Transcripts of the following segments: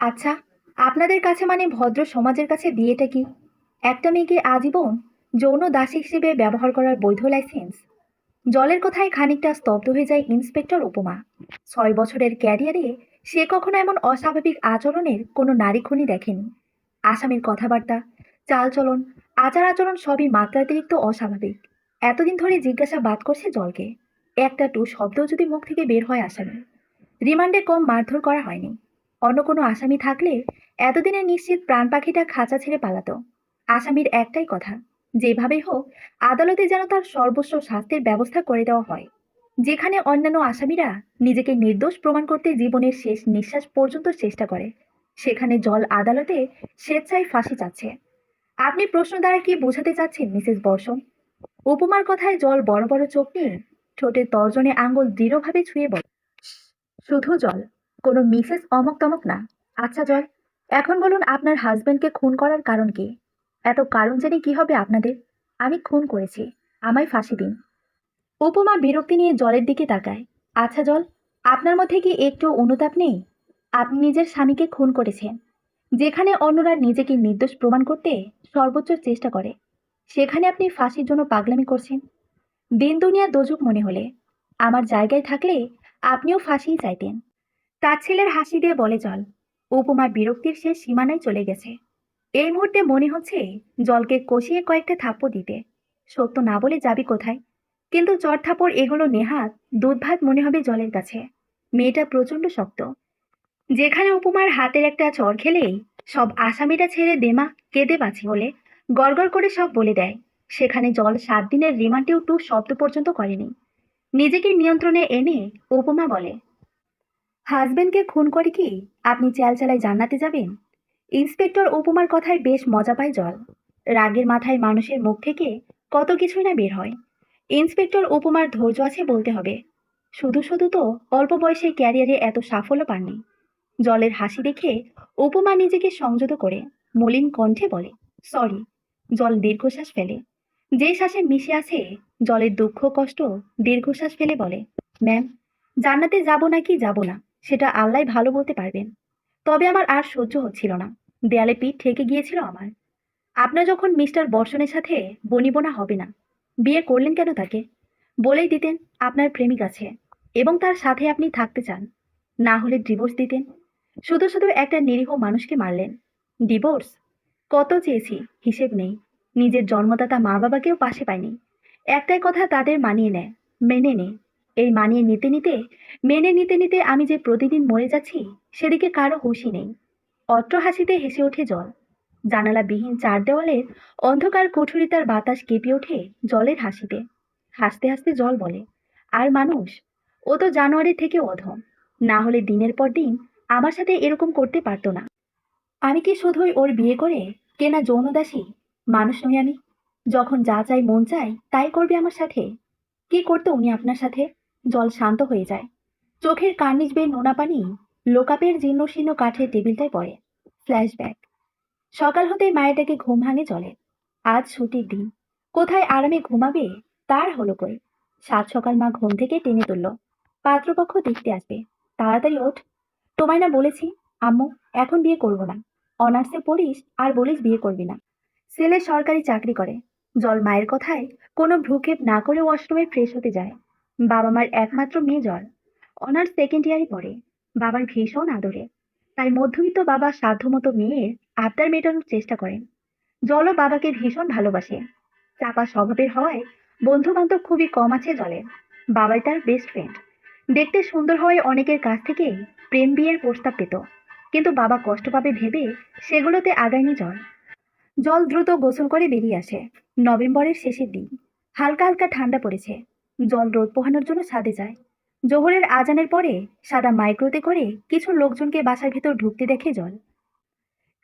আচ্ছা, আপনাদের কাছে মানে ভদ্র সমাজের কাছে বিয়েটা কি একটা মেয়েকে আজীবন যৌন দাসী হিসেবে ব্যবহার করার বৈধ লাইসেন্স? জলের কথায় খানিকটা স্তব্ধ হয়ে যায় ইন্সপেক্টর উপমা। 6 বছরের ক্যারিয়ারে সে কখনো এমন অস্বাভাবিক আচরণের কোনো নারী খুনি দেখেনি। আসামির কথাবার্তা, চালচলন, আচার আচরণ সবই মাত্রাতিরিক্ত অস্বাভাবিক। এতদিন ধরে জিজ্ঞাসাবাদ করছে জলকে, একটা টু শব্দ যদি মুখ থেকে বের হয় আসামি। রিমান্ডে কম মারধর করা হয়নি। অন্য কোনো আসামি থাকলে এতদিনে নিশ্চিত প্রাণ পাখিটা খাঁচা ছেড়ে পালাতো। আসামির একটাই কথা, যেভাবেই হোক আদালতে যেন তার সর্বস্ব শাস্তির ব্যবস্থা করে দেওয়া হয়। যেখানে অন্যান্য আসামিরা নিজেকে নির্দোষ প্রমাণ করতে জীবনের শেষ নিঃশ্বাস পর্যন্ত চেষ্টা করে, সেখানে জল আদালতে স্বেচ্ছায় ফাঁসি চাচ্ছে। আপনি প্রশ্ন দ্বারা কি বোঝাতে চাচ্ছেন মিসেস বর্ষণ? উপমার কথায় জল বড় বড় চোখ নিয়ে ঠোঁটের তর্জনে আঙ্গুল দৃঢ়ভাবে ছুঁয়ে বলে, শুধু জল, কোনো মিসেস অমক তমক না। আচ্ছা জল, এখন বলুন আপনার হাজবেন্ডকে খুন করার কারণ কি? এত কারণ জেনে কি হবে আপনাদের? আমি খুন করেছি, আমায় ফাঁসি দিন। উপমা বিরক্তি নিয়ে জলের দিকে তাকায়। আচ্ছা জল, আপনার মধ্যে কি একটু অনুতাপ নেই? আপনি নিজের স্বামীকে খুন করেছেন। যেখানে অন্যরা নিজেকে নির্দোষ প্রমাণ করতে সর্বোচ্চ চেষ্টা করে, সেখানে আপনি ফাঁসির জন্য পাগলামি করছেন। দিন দুনিয়া দোজক মনে হলে আমার জায়গায় থাকলে আপনিও ফাঁসিই চাইতেন। তার ছেলের হাসি দিয়ে বলে জল। উপমার বিরক্তির শেষ সীমানায় চলে গেছে। এই মুহূর্তে মনে হচ্ছে জলকে কষিয়ে কয়েকটা থাপ্পড় দিতে। সত্য না বলে যাবি কোথায়? কিন্তু চড় থাপ্পড় এগুলো নেহাত দুধ ভাত মনে হবে জলের কাছে। মেয়েটা প্রচন্ড শক্ত। যেখানে উপমার হাতের একটা চড় খেলেই সব আসামিটা ছেড়ে দেমা কেঁদে বাঁচি বলে গড়গড় করে সব বলে দেয়, সেখানে জল 7 দিনের রিমান্ডেও টু শব্দ পর্যন্ত করেনি। নিজেকে নিয়ন্ত্রণে এনে উপমা বলে, হাজবেন্ডকে খুন করে কি আপনি চালায় জান্নাতে যাবেন? ইন্সপেক্টর উপমার কথায় বেশ মজা পায় জল। রাগের মাথায় মানুষের মুখ থেকে কত কিছুই না বের হয়। ইন্সপেক্টর উপমার ধৈর্য আছে বলতে হবে। শুধু শুধু তো অল্প বয়সে ক্যারিয়ারে এত সাফল্য পাননি। জলের হাসি দেখে উপমা নিজেকে সংযত করে মলিন কণ্ঠে বলে, সরি। জল দীর্ঘশ্বাস ফেলে। যে শ্বাসে মিশে আছে জলের দুঃখ কষ্ট, দীর্ঘশ্বাস ফেলে বলে, ম্যাম, জান্নাতে যাব নাকি যাব না সেটা আল্লাহ ভালো বলতে পারবেন। তবে আমার আর সহ্য হচ্ছিল না। দেয়ালে পিঠ ঠেকে গিয়েছিল আমার। আপনার যখন মিস্টার বর্ষণের সাথে বনিবনা হবে না, বিয়ে করলেন কেন তাকে? বলেই দিতেন আপনার প্রেমিক আছে এবং তার সাথে আপনি থাকতে চান। না হলে ডিভোর্স দিতেন। শুধু শুধু একটা নিরীহ মানুষকে মারলেন। ডিভোর্স? কত চেয়েছি, হিসেব নেই। নিজের জন্মদাতা মা বাবাকেও পাশে পায়নি। একটাই কথা তাদের মানিয়ে নেয়, মেনে নে। এই মানিয়ে নিতে নিতে, মেনে নিতে নিতে আমি যে প্রতিদিন মরে যাচ্ছি, সেদিকে কারো হুঁশই নেই। অট্ট হাসিতে হেসে ওঠে জল। জানালাবিহীন 4 দেওয়ালের অন্ধকার কুঠুরিতার বাতাস কেঁপে ওঠে জলের হাসিতে। হাসতে হাসতে জল বলে, আর মানুষ, ও তো জানোয়ারের থেকে অধম। না হলে দিনের পর দিন আমার সাথে এরকম করতে পারতো না। আমি কি শুধুই ওর বিয়ে করে কেনা যৌনদাসী? মানুষ নই আমি? যখন যা চাই মন চাই তাই করবে আমার সাথে। কি করতো উনি আপনার সাথে? জল শান্ত হয়ে যায়। চোখের কার্নিশ বেয়ে নোনা পানি লোকাপের জীর্ণ শীর্ণ কাঠের টেবিলটায় পড়ে। ফ্ল্যাশব্যাক। সকাল হতেই মায়ের ডাকে ঘুম ভাঙে জলে। আজ ছুটির দিন। কোথায় আরামে ঘুমাবে তার হলো কই। সাত সকাল মা ঘুম থেকে টেনে তুলল। পাত্রপক্ষ দেখতে আসবে, তাড়াতাড়ি ওঠ। তোমায় না বলেছি, আম্মু, এখন বিয়ে করব না। অনার্সে পড়িস আর বলিস বিয়ে করবি না। ছেলে সরকারি চাকরি করে। জল মায়ের কথায় কোনো ভ্রুক্ষেপ না করে ওয়াশরুমে ফ্রেশ হতে যায়। বাবা মার একমাত্র মেয়ে জল। অনার্স সেকেন্ড ইয়ারে পড়ে। বাবার ভীষণ আদরে। তাই মধ্যবিত্ত বাবা সাধ্যমতো মেয়ের আবদার মেটানোর চেষ্টা করেন। জলও বাবাকে ভীষণ ভালোবাসে। চাপা স্বভাবের হওয়ায় বন্ধু বান্ধব খুবই কম আছে জলের। বাবাই তার বেস্ট ফ্রেন্ড। দেখতে সুন্দর হওয়ায় অনেকের কাছ থেকেই প্রেম বিয়ের প্রস্তাব পেত, কিন্তু বাবা কষ্ট পাবে ভেবে সেগুলোতে আগায়নি জল। জল দ্রুত গোসল করে বেরিয়ে আসে। নভেম্বরের শেষের দিন। হালকা হালকা ঠান্ডা পড়েছে। জল রোদ পোহানোর জন্য ছাদে যায়। জোহরের আজানের পরে সাদা মাইক্রোতে করে কিছু লোকজনকে বাসার ভেতর ঢুকতে দেখে জল।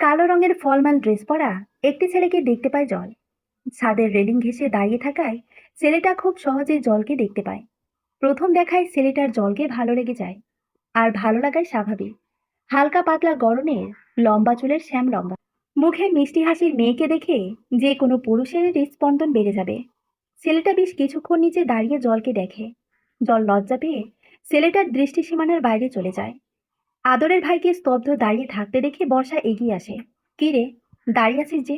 কালো রঙের ফলমাল ড্রেস পরা একটি ছেলেকে দেখতে পায় জল। ছাদের রেলিং ঘেঁষে দাঁড়িয়ে থাকায় ছেলেটা খুব সহজে জলকে দেখতে পায়। প্রথম দেখায় ছেলেটার জলকে ভালো লেগে যায়। আর ভালো লাগাই স্বাভাবিক। হালকা পাতলা গড়নের, লম্বা চুলের শ্যামলঙ্গা মুখে মিষ্টি হাসির মেয়েকে দেখে যে কোনো পুরুষের হৃদস্পন্দন বেড়ে যাবে। ছেলেটা বেশ কিছুক্ষণ নিচে দাঁড়িয়ে জলকে দেখে। জল লজ্জা পেয়ে ছেলেটার দৃষ্টিসীমানার বাইরে চলে যায়। আদরের ভাইকে স্তব্ধ দাঁড়িয়ে থাকতে দেখে বর্ষা এগিয়ে আসে। কি রে, দাঁড়িয়ে আছিস যে?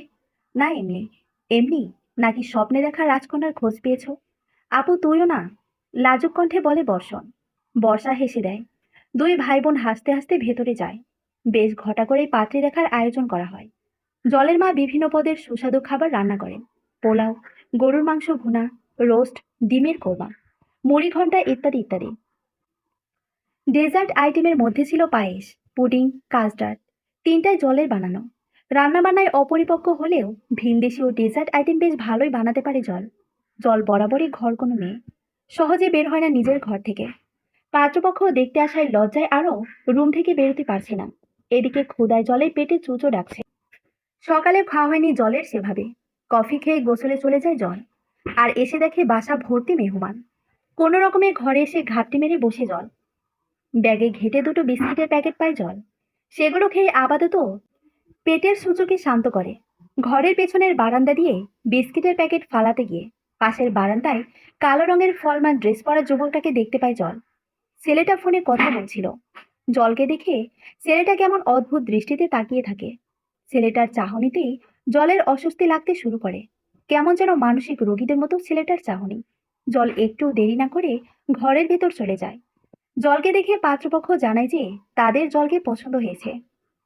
না এমনি। এমনি? নাকি স্বপ্নে দেখা রাজকন্যার খোঁজ পেয়েছ? আপু তুইও না? লাজুক কণ্ঠে বলে বর্ষণ। বর্ষা হেসে দেয়। দুই ভাই বোন হাসতে হাসতে ভেতরে যায়। বেশ ঘটা করেই পাত্রী দেখার আয়োজন করা হয়। জলের মা বিভিন্ন পদের সুস্বাদু খাবার রান্না করেন। পোলাও, গরুর মাংস ভুনা, রোস্ট, ডিমের কোরমা, মুড়ি ঘন্টা ইত্যাদি ইত্যাদি। ডেজার্ট আইটেমের মধ্যে ছিল পায়েস, পুডিং, কাস্টার্ড, তিনটাই জলের বানানো। রান্নাবান্নায় অপরিপক্ক হলেও ভিনদেশি ও ডেজার্ট আইটেম বেশ ভালোই বানাতে পারে জল। জল বরাবরই ঘর কোনো মেয়ে, সহজে বের হয় না নিজের ঘর থেকে। পাত্রপক্ষ দেখতে আসায় লজ্জায় আরও রুম থেকে বেরোতে পারছে না। এদিকে ক্ষুদায় জলের পেটে চুচো ডাকছে। সকালে খাওয়া হয়নি জলের সেভাবে। কফি খেয়ে গোসলে চলে যায় জল। আর এসে দেখে বাসা ভর্তি মেহমান। কোনো রকমে ঘরে এসে ঘাপটি মেরে বসে জল। ব্যাগে ঘেটে দুটো বিস্কিটের প্যাকেট পায় জল। সেগুলো খেয়ে আপাতত পেটের সূচকে শান্ত করে। ঘরের পেছনের বারান্দা দিয়ে বিস্কিটের প্যাকেট ফালাতে গিয়ে পাশের বারান্দায় কালো রঙের ফলমান ড্রেস পরা যুবকটাকে দেখতে পায় জল। ছেলেটা ফোনে কথা বলছিল। জলকে দেখে ছেলেটা কেমন অদ্ভুত দৃষ্টিতে তাকিয়ে থাকে। ছেলেটার চাহনিতেই জলের অস্বস্তি লাগতে শুরু করে। কেমন যেন মানসিক রোগীদের মতো ছেলেটার চাহনি। জল একটু দেরি না করে ঘরের ভেতর চলে যায়। জলকে দেখে পাত্রপক্ষ জানায় যে তাদের জলকে পছন্দ হয়েছে,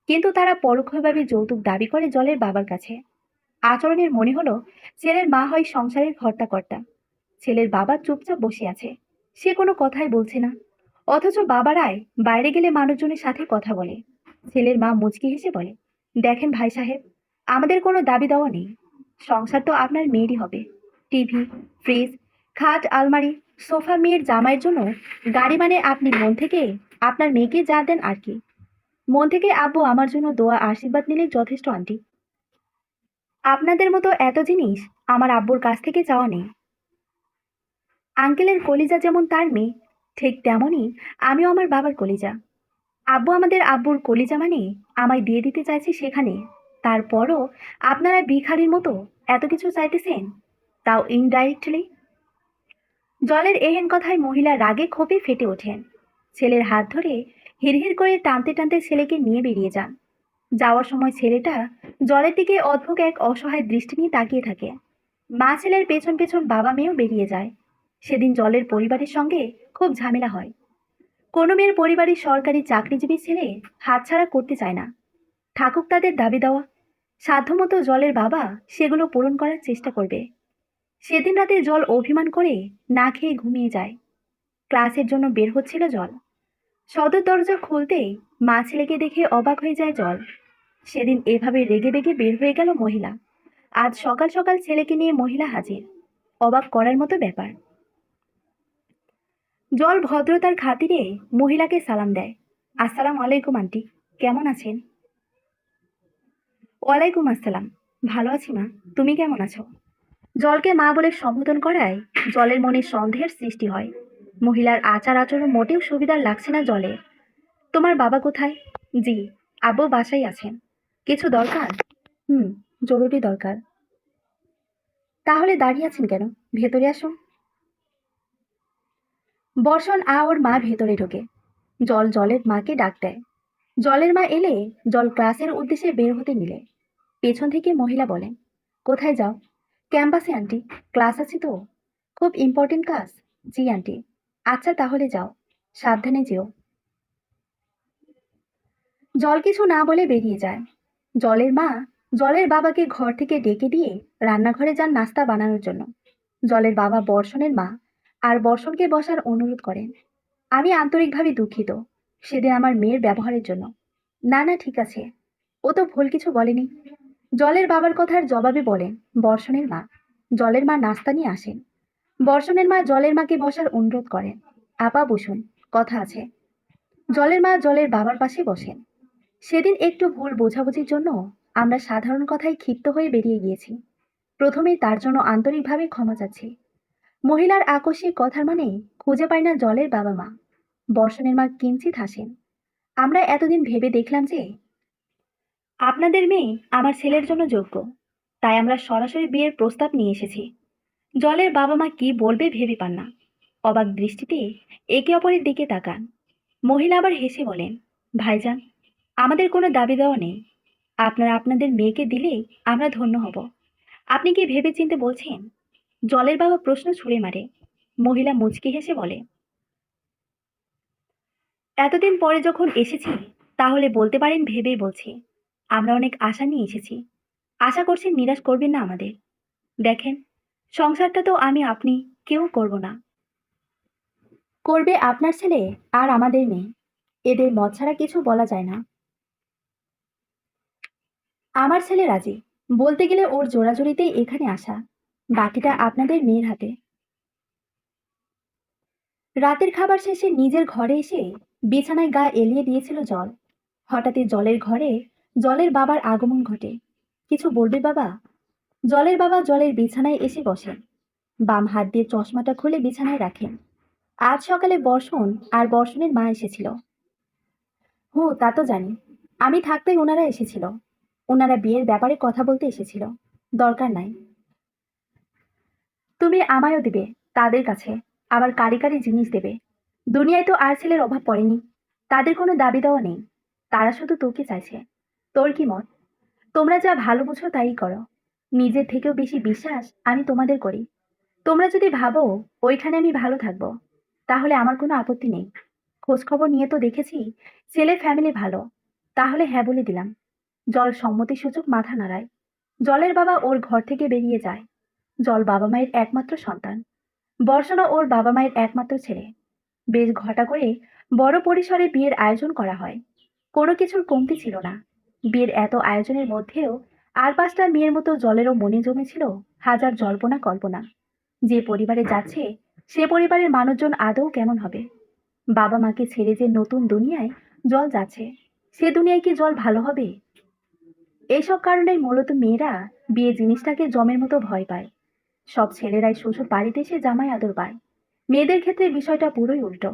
কিন্তু তারা পরোক্ষভাবে যৌতুক দাবি করে জলের বাবার কাছে। আচরণের মনে হলো ছেলের মা হয় সংসারের কর্তা। ছেলের বাবা চুপচাপ বসে আছে। সে কোনো কথাই বলছে না। অথচ বাবারাই বাইরে গেলে মানুষজনের সাথে কথা বলে। ছেলের মা মুচকি হেসে বলে, দেখেন ভাই সাহেব, আমাদের কোনো দাবি দেওয়া নেই। সংসার তো আপনার মেয়েরই হবে। টিভি, ফ্রিজ, খাট, আলমারি, সোফা মেয়ের জামাইয়ের জন্য গাড়ি মানে আপনি মন থেকে আপনার মেয়েকে যা দেন আর কি। মন থেকে আব্বু আমার জন্য দোয়া আশীর্বাদ নিলে যথেষ্ট আন্টি। আপনাদের মতো এত জিনিস আমার আব্বুর কাছ থেকে চাওয়া নেই। আঙ্কেলের কলিজা যেমন তার মেয়ে, ঠিক তেমনই আমিও আমার বাবার কলিজা। আব্বু আমাদের আব্বুর কলিজা মানে আমায় দিয়ে দিতে চাইছে সেখানে। তারপরও আপনারা ভিখারির মতো এত কিছু চাইতেছেন, তাও ইনডাইরেক্টলি। জলের এহেন কথায় মহিলা রাগে ক্ষোভে ফেটে ওঠেন। ছেলের হাত ধরে হিড়হিড় করে টানতে টানতে ছেলেকে নিয়ে বেরিয়ে যান। যাওয়ার সময় ছেলেটা জলের দিকে অদ্ভুত এক অসহায় দৃষ্টি নিয়ে তাকিয়ে থাকে। মা ছেলের পেছন পেছন বাবা মেয়েও বেরিয়ে যায়। সেদিন জলের পরিবারের সঙ্গে খুব ঝামেলা হয়। কোনো মেয়ের পরিবারের সরকারি চাকরিজীবী ছেলে হাতছাড়া করতে চায় না। থাকুক তাদের দাবি দেওয়া, সাধ্যমতো জলের বাবা সেগুলো পূরণ করার চেষ্টা করবে। সেদিন রাতে জল অভিমান করে না খেয়ে ঘুমিয়ে যায়। ক্লাসের জন্য বের হচ্ছিল জল। সদর দরজা খুলতেই মা ছেলেকে দেখে অবাক হয়ে যায় জল। সেদিন এভাবে রেগে বেগে বের হয়ে গেল মহিলা। আজ সকাল সকাল ছেলেকে নিয়ে মহিলা হাজির। অবাক করার মতো ব্যাপার। জল ভদ্রতার খাতিরে মহিলাকে সালাম দেয়। আসসালাম আলাইকুম আন্টি, কেমন আছেন? ওয়ালাইকুম আসসালাম। ভালো আছি মা, তুমি কেমন আছো? জলকে মা বলে সম্বোধন করায় জলের মনে সন্দেহের সৃষ্টি হয়। মহিলার আচার আচরণ মোটেও সুবিধার লাগছে না জলের। তোমার বাবা কোথায়? জি, আব্বু বাসায় আছেন। কিছু দরকার? হুম, জরুরি দরকার। তাহলে দাঁড়িয়ে আছেন কেন? ভেতরে আসুন। বর্ষণ ওর মা ভেতরে ঢোকে। জলের মাকে ডাক দেয়। জলের মা এলে জল ক্লাসের উদ্দেশ্যে বের হতে নিলে পেছন থেকে মহিলা বলেন, কোথায় যাও? ক্যাম্পাসে আন্টি, ক্লাস আছে তো। খুব ইম্পর্টেন্ট ক্লাস? জি আন্টি। আচ্ছা তাহলে যাও, সাবধানে যেও। জল কিছু না বলে বেরিয়ে যায়। জলের মা জলের বাবাকে ঘর থেকে ডেকে দিয়ে রান্নাঘরে যান নাস্তা বানানোর জন্য। জলের বাবা বর্ষণের মা আর বর্ষণকে বসার অনুরোধ করেন। আমি আন্তরিকভাবে দুঃখিত সেদিন আমার মেয়ের ব্যবহারের জন্য। না না ঠিক আছে, ও তো ভুল কিছু বলেনি। জলের বাবার কথার জবাবে বলেন বর্ষণের মা। জলের মা নাস্তা নিয়ে আসেন। বর্ষণের মা জলের মাকে বসার অনুরোধ করেন। আপা বসুন, কথা আছে। জলের মা জলের বাবার পাশে বসেন। সেদিন একটু ভুল বোঝাবুঝির জন্য আমরা সাধারণ কথায় ক্ষিপ্ত হয়ে বেরিয়ে গিয়েছি। প্রথমেই তার জন্য আন্তরিকভাবে ক্ষমা চাচ্ছি। মহিলার আকস্মিক কথার মানে খুঁজে পায় না জলের বাবা মা। বর্ষণের মা কিঞ্চিত হাসেন। আমরা এতদিন ভেবে দেখলাম যে আপনাদের মেয়ে আমার ছেলের জন্য যোগ্য, তাই আমরা সরাসরি বিয়ের প্রস্তাব নিয়ে এসেছি। জলের বাবা মা কি বলবে ভেবে পান না। অবাক দৃষ্টিতে একে অপরের দিকে তাকান। মহিলা আবার হেসে বলেন, ভাইজান, আমাদের কোনো দাবি দেওয়া নেই। আপনারা আপনাদের মেয়েকে দিলেই আমরা ধন্য হব। আপনি কি ভেবেচিন্তে বলছেন? জলের বাবা প্রশ্ন ছুড়ে মারে। মহিলা মুচকি হেসে বলে, এতদিন পরে যখন এসেছি, তাহলে বলতে পারেন ভেবেই বলছি। আমরা অনেক আশা নিয়ে এসেছি। আশা করছি নিরাশ করবেন না আমাদের। দেখেন, সংসারটা তো আমি আপনি কেউ করব না। করবে আপনার ছেলে আর আমাদের মেয়ে। এদের মত ছাড়া কিছু বলা যায় না। আমার ছেলে রাজি। বলতে গেলে ওর জোরাজুরিতেই এখানে আসা। বাকিটা আপনাদের মেয়ের হাতে। রাতের খাবার শেষে নিজের ঘরে এসে বিছানায় গা এলিয়ে দিয়েছিল জল। হঠাৎই জলের ঘরে জলের বাবার আগমন ঘটে। কিছু বলবে বাবা? জলের বাবা জলের বিছানায় এসে বসেন। বাম হাত দিয়ে চশমাটা খুলে বিছানায় রাখেন। আজ সকালে বর্ষণ আর বর্ষণের মা এসেছিল। তা তো জানি। আমি থাকতেই ওনারা এসেছিল। ওনারা বিয়ের ব্যাপারে কথা বলতে এসেছিল। দরকার নাই। তুমি আমায়ও দিবে তাদের কাছে, আবার কারি কারি জিনিস দেবে। দুনিয়ায় তো আর ছেলের অভাব পড়েনি। তাদের কোনো দাবি দেওয়া নেই। তারা শুধু তোকে চাইছে। তোর কি মত? তোমরা যা ভালো বুঝো তাই করো। নিজের থেকেও বেশি বিশ্বাস আমি তোমাদের করি। তোমরা যদি ভাবো ওইখানে আমি ভালো থাকবো, তাহলে আমার কোনো আপত্তি নেই। খোঁজ খবর নিয়ে তো দেখেছি ছেলের ফ্যামিলি ভালো। তাহলে হ্যাঁ বলে দিলাম। জল সম্মতিসূচক মাথা নাড়ায়। জলের বাবা ওর ঘর থেকে বেরিয়ে যায়। জল বাবা মায়ের একমাত্র সন্তান। বর্ষণও ওর বাবা মায়ের একমাত্র ছেলে। বেশ ঘটা করে বড় পরিসরে বিয়ের আয়োজন করা হয়। কোনো কিছুর কমতি ছিল না। বিয়ের এত আয়োজনের মধ্যেও আর পাঁচটা মেয়ের মতো জলেরও মনে জমেছিল হাজার জল্পনা কল্পনা। যে পরিবারে যাচ্ছে সে পরিবারের মানুষজন আদৌ কেমন হবে? বাবা মাকে ছেড়ে যে নতুন দুনিয়ায় জল যাচ্ছে, সে দুনিয়ায় কি জল ভালো হবে? এইসব কারণেই মূলত মেয়েরা বিয়ে জিনিসটাকে জমের মতো ভয় পায়। সব ছেলেরাই শ্বশুর বাড়িতে এসে জামাই আদর পায়। মেয়েদের ক্ষেত্রে বিষয়টা পুরোই উল্টো।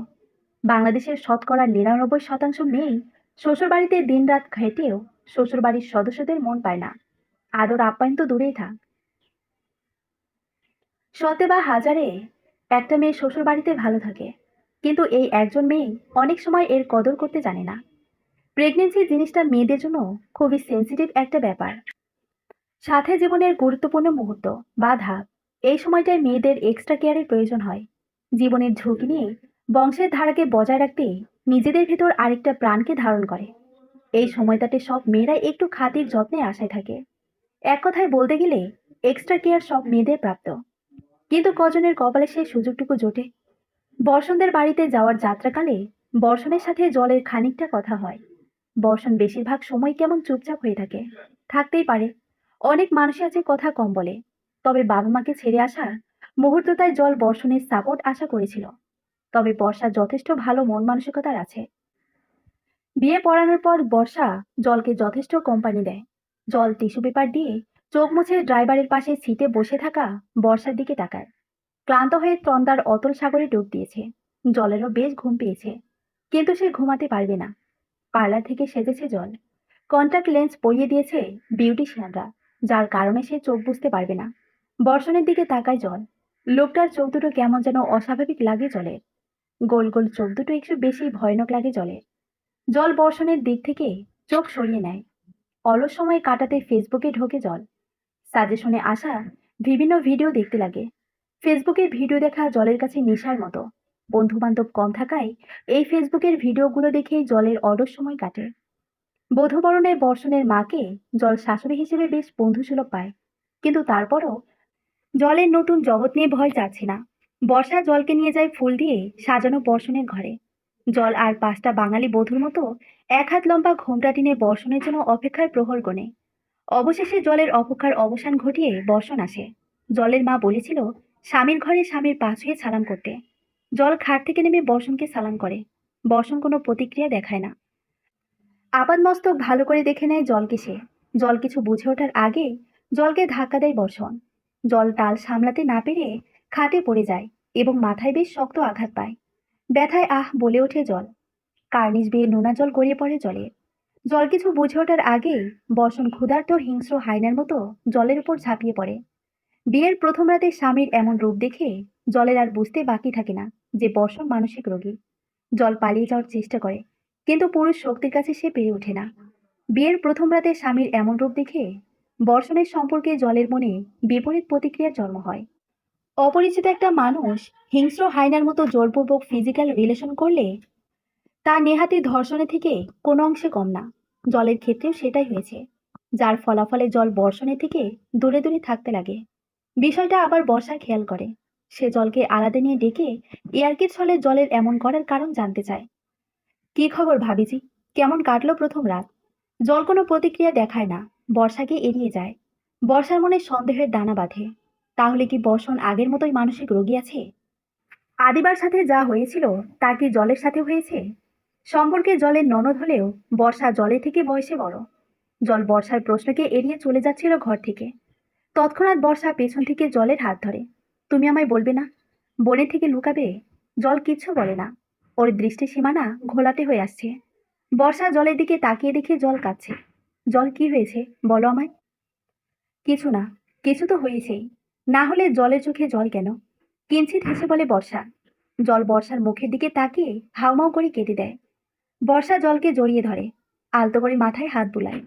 বাংলাদেশের শতকরা ৯৯% মেয়েই শ্বশুর বাড়িতে দিনরাত খেটেও শ্বশুর বাড়ির সদস্যদের মন পায় না। আদর আপ্যায়ন তো দূরেই থাক। শতে বা হাজারে একটা মেয়ে শ্বশুর বাড়িতে ভালো থাকে, কিন্তু এই একজন মেয়ে অনেক সময় এর কদর করতে জানে না। প্রেগনেন্সি জিনিসটা মেয়েদের জন্য খুবই সেন্সিটিভ একটা ব্যাপার। সাথে জীবনের গুরুত্বপূর্ণ মুহূর্ত বা ধাপ। এই সময়টায় মেয়েদের এক্সট্রা কেয়ারের প্রয়োজন হয়। জীবনের ঝুঁকি নিয়ে বংশের ধারাকে বজায় রাখতে নিজেদের ভেতর আরেকটা প্রাণকে ধারণ করে। এই সময়টাতে সব মেয়েরাই একটু খাতির যত্নে আশায় থাকে। এক কথায় বলতে গেলে এক্সট্রা কেয়ার সব মেয়েদের প্রাপ্ত। কিন্তু কজনের কপালে সেই সুযোগটুকু জোটে? বর্ষণদের বাড়িতে যাওয়ার যাত্রাকালে বর্ষণের সাথে জলের খানিকটা কথা হয়। বর্ষণ বেশিরভাগ সময় কেমন চুপচাপ হয়ে থাকে। থাকতেই পারে, অনেক মানুষই আছে কথা কম বলে। তবে বাবা মাকে ছেড়ে আসার মুহূর্তটায় জল বর্ষণের সাপোর্ট আশা করেছিল। তবে বর্ষা যথেষ্ট ভালো মন মানসিকতার আছে। বিয়ে পড়ানোর পর বর্ষা জলকে যথেষ্ট কোম্পানি দেয়। জল টিস্যু পেপার দিয়ে চোখ মুছে ড্রাইভারের পাশে সিটে বসে থাকা বর্ষার দিকে তাকায়। ক্লান্ত হয়ে তন্দার অতল সাগরে ডুব দিয়েছে। জলেরও বেশ ঘুম পেয়েছে, কিন্তু সে ঘুমাতে পারবে না। পার্লার থেকে সেজেছে জল। কন্টাক্ট লেন্স পরিয়ে দিয়েছে বিউটিশিয়ানরা, যার কারণে সে চোখ বুঝতে পারবে না। বর্ষণের দিকে তাকায় জল। লোকটার চোখ দুটো কেমন যেন অস্বাভাবিক লাগে জলের। গোল গোল চোখ দুটো একটু বেশি ভয়ানক লাগে জলের। জল বর্ষণের দিক থেকে চোখ সরিয়ে নেয়। অলস সময় কাটাতে ফেসবুকে ঢোকে জল। সাজেশনে আসা বিভিন্ন ভিডিও দেখতে লাগে। ফেসবুকের ভিডিও দেখা জলের কাছে নেশার মতো। বন্ধু বান্ধব কম থাকায় এই ফেসবুকের ভিডিওগুলো দেখেই জলের অলস সময় কাটে। বধূবরণে বর্ষণের মাকে জল শাশুড়ি হিসেবে বেশ বন্ধুসুলভ পায়, কিন্তু তারপরও জলের নতুন জগৎ নিয়ে ভয় যাচ্ছে না। বর্ষা জলকে নিয়ে যায় ফুল দিয়ে সাজানো বর্ষণের ঘরে। জল আর পাঁচটা বাঙালি বধূর মতো এক হাত লম্বা ঘোমটা টেনে বর্ষণের জন্য অপেক্ষার প্রহর গোনে। অবশেষে জলের অপেক্ষার অবসান ঘটিয়ে বর্ষণ আসে। জলের মা বলেছিল স্বামীর ঘরে স্বামীর পা ছুঁয়ে সালাম করতে। জল খাট থেকে নেমে বর্ষণকে সালাম করে। বর্ষণ কোনো প্রতিক্রিয়া দেখায় না। আপাদমস্তক ভালো করে দেখে নেয় জলকে সে। জল কিছু বুঝে ওঠার আগে জলকে ধাক্কা দেয় বর্ষণ। জল তাল সামলাতে না পেরে খাটে পড়ে যায় এবং মাথায় বেশ শক্ত আঘাত পায়। ব্যথায় আহ বলে ওঠে জল। কার্নিশ বেয়ে নোনা জল গড়িয়ে পড়ে জলে। জল কিছু বুঝে ওঠার আগেই বর্ষণ ক্ষুধার্ত হিংস্র হায়নার মতো জলের উপর ঝাঁপিয়ে পড়ে। বিয়ের প্রথম রাতে স্বামীর এমন রূপ দেখে জলের আর বুঝতে বাকি থাকে না যে বর্ষণ মানসিক রোগী। জল পালিয়ে যাওয়ার চেষ্টা করে, কিন্তু পুরুষ শক্তির কাছে সে পেরে ওঠে না। বিয়ের প্রথম রাতে স্বামীর এমন রূপ দেখে বর্ষণের সম্পর্কে জলের মনে বিপরীত প্রতিক্রিয়ার জন্ম হয়। অপরিচিত একটা মানুষ হিংস্র হায়নার মতো জোরপূর্বক ফিজিক্যাল রিলেশন করলে তা নেহাতি ধর্ষণের থেকে কোনো অংশে কম না। জলের ক্ষেত্রেও সেটাই হয়েছে, যার ফলাফলে জল বর্ষণের থেকে দূরে দূরে থাকতে লাগে। বিষয়টা আবার বর্ষা খেয়াল করে। সে জলকে আলাদা নিয়ে ডেকে ইয়ার্কির ছলে জলের এমন করার কারণ জানতে চায়। কি খবর ভাবিজি, কেমন কাটলো প্রথম রাত? জল কোনো প্রতিক্রিয়া দেখায় না, বর্ষাকে এড়িয়ে যায়। বর্ষার মনে সন্দেহের দানা বাঁধে। তাহলে কি বর্ষণ আগের মতোই মানসিক রোগী আছে? আদিবার সাথে যা হয়েছিল তা কি জলের সাথে হয়েছে? সম্পর্কে জলের ননদ হলেও বর্ষা জলের থেকে বয়সে বড়। জল বর্ষার প্রশ্নকে এড়িয়ে চলে যাচ্ছিল ঘর থেকে। তৎক্ষণাৎ বর্ষা পেছন থেকে জলের হাত ধরে। তুমি আমায় বলবে না? বনের থেকে লুকাবে? জল কিচ্ছু বলে না। ওর দৃষ্টি সীমানা ঘোলাটে হয়ে আসছে। বর্ষা জলের দিকে তাকিয়ে দেখে জল কাঁদছে। জল কি হয়েছে বলো আমায়। কিছু না। কিছু তো হয়েছেই, না হলে জলের চোখে জল কেন? কিঞ্চিত হেসে বলে বর্ষা। জল বর্ষার মুখের দিকে তাকিয়ে হাউমাউ করে কেটে দেয়। বর্ষা জলকে জড়িয়ে ধরে, আলতো করে মাথায় হাত বুলায়।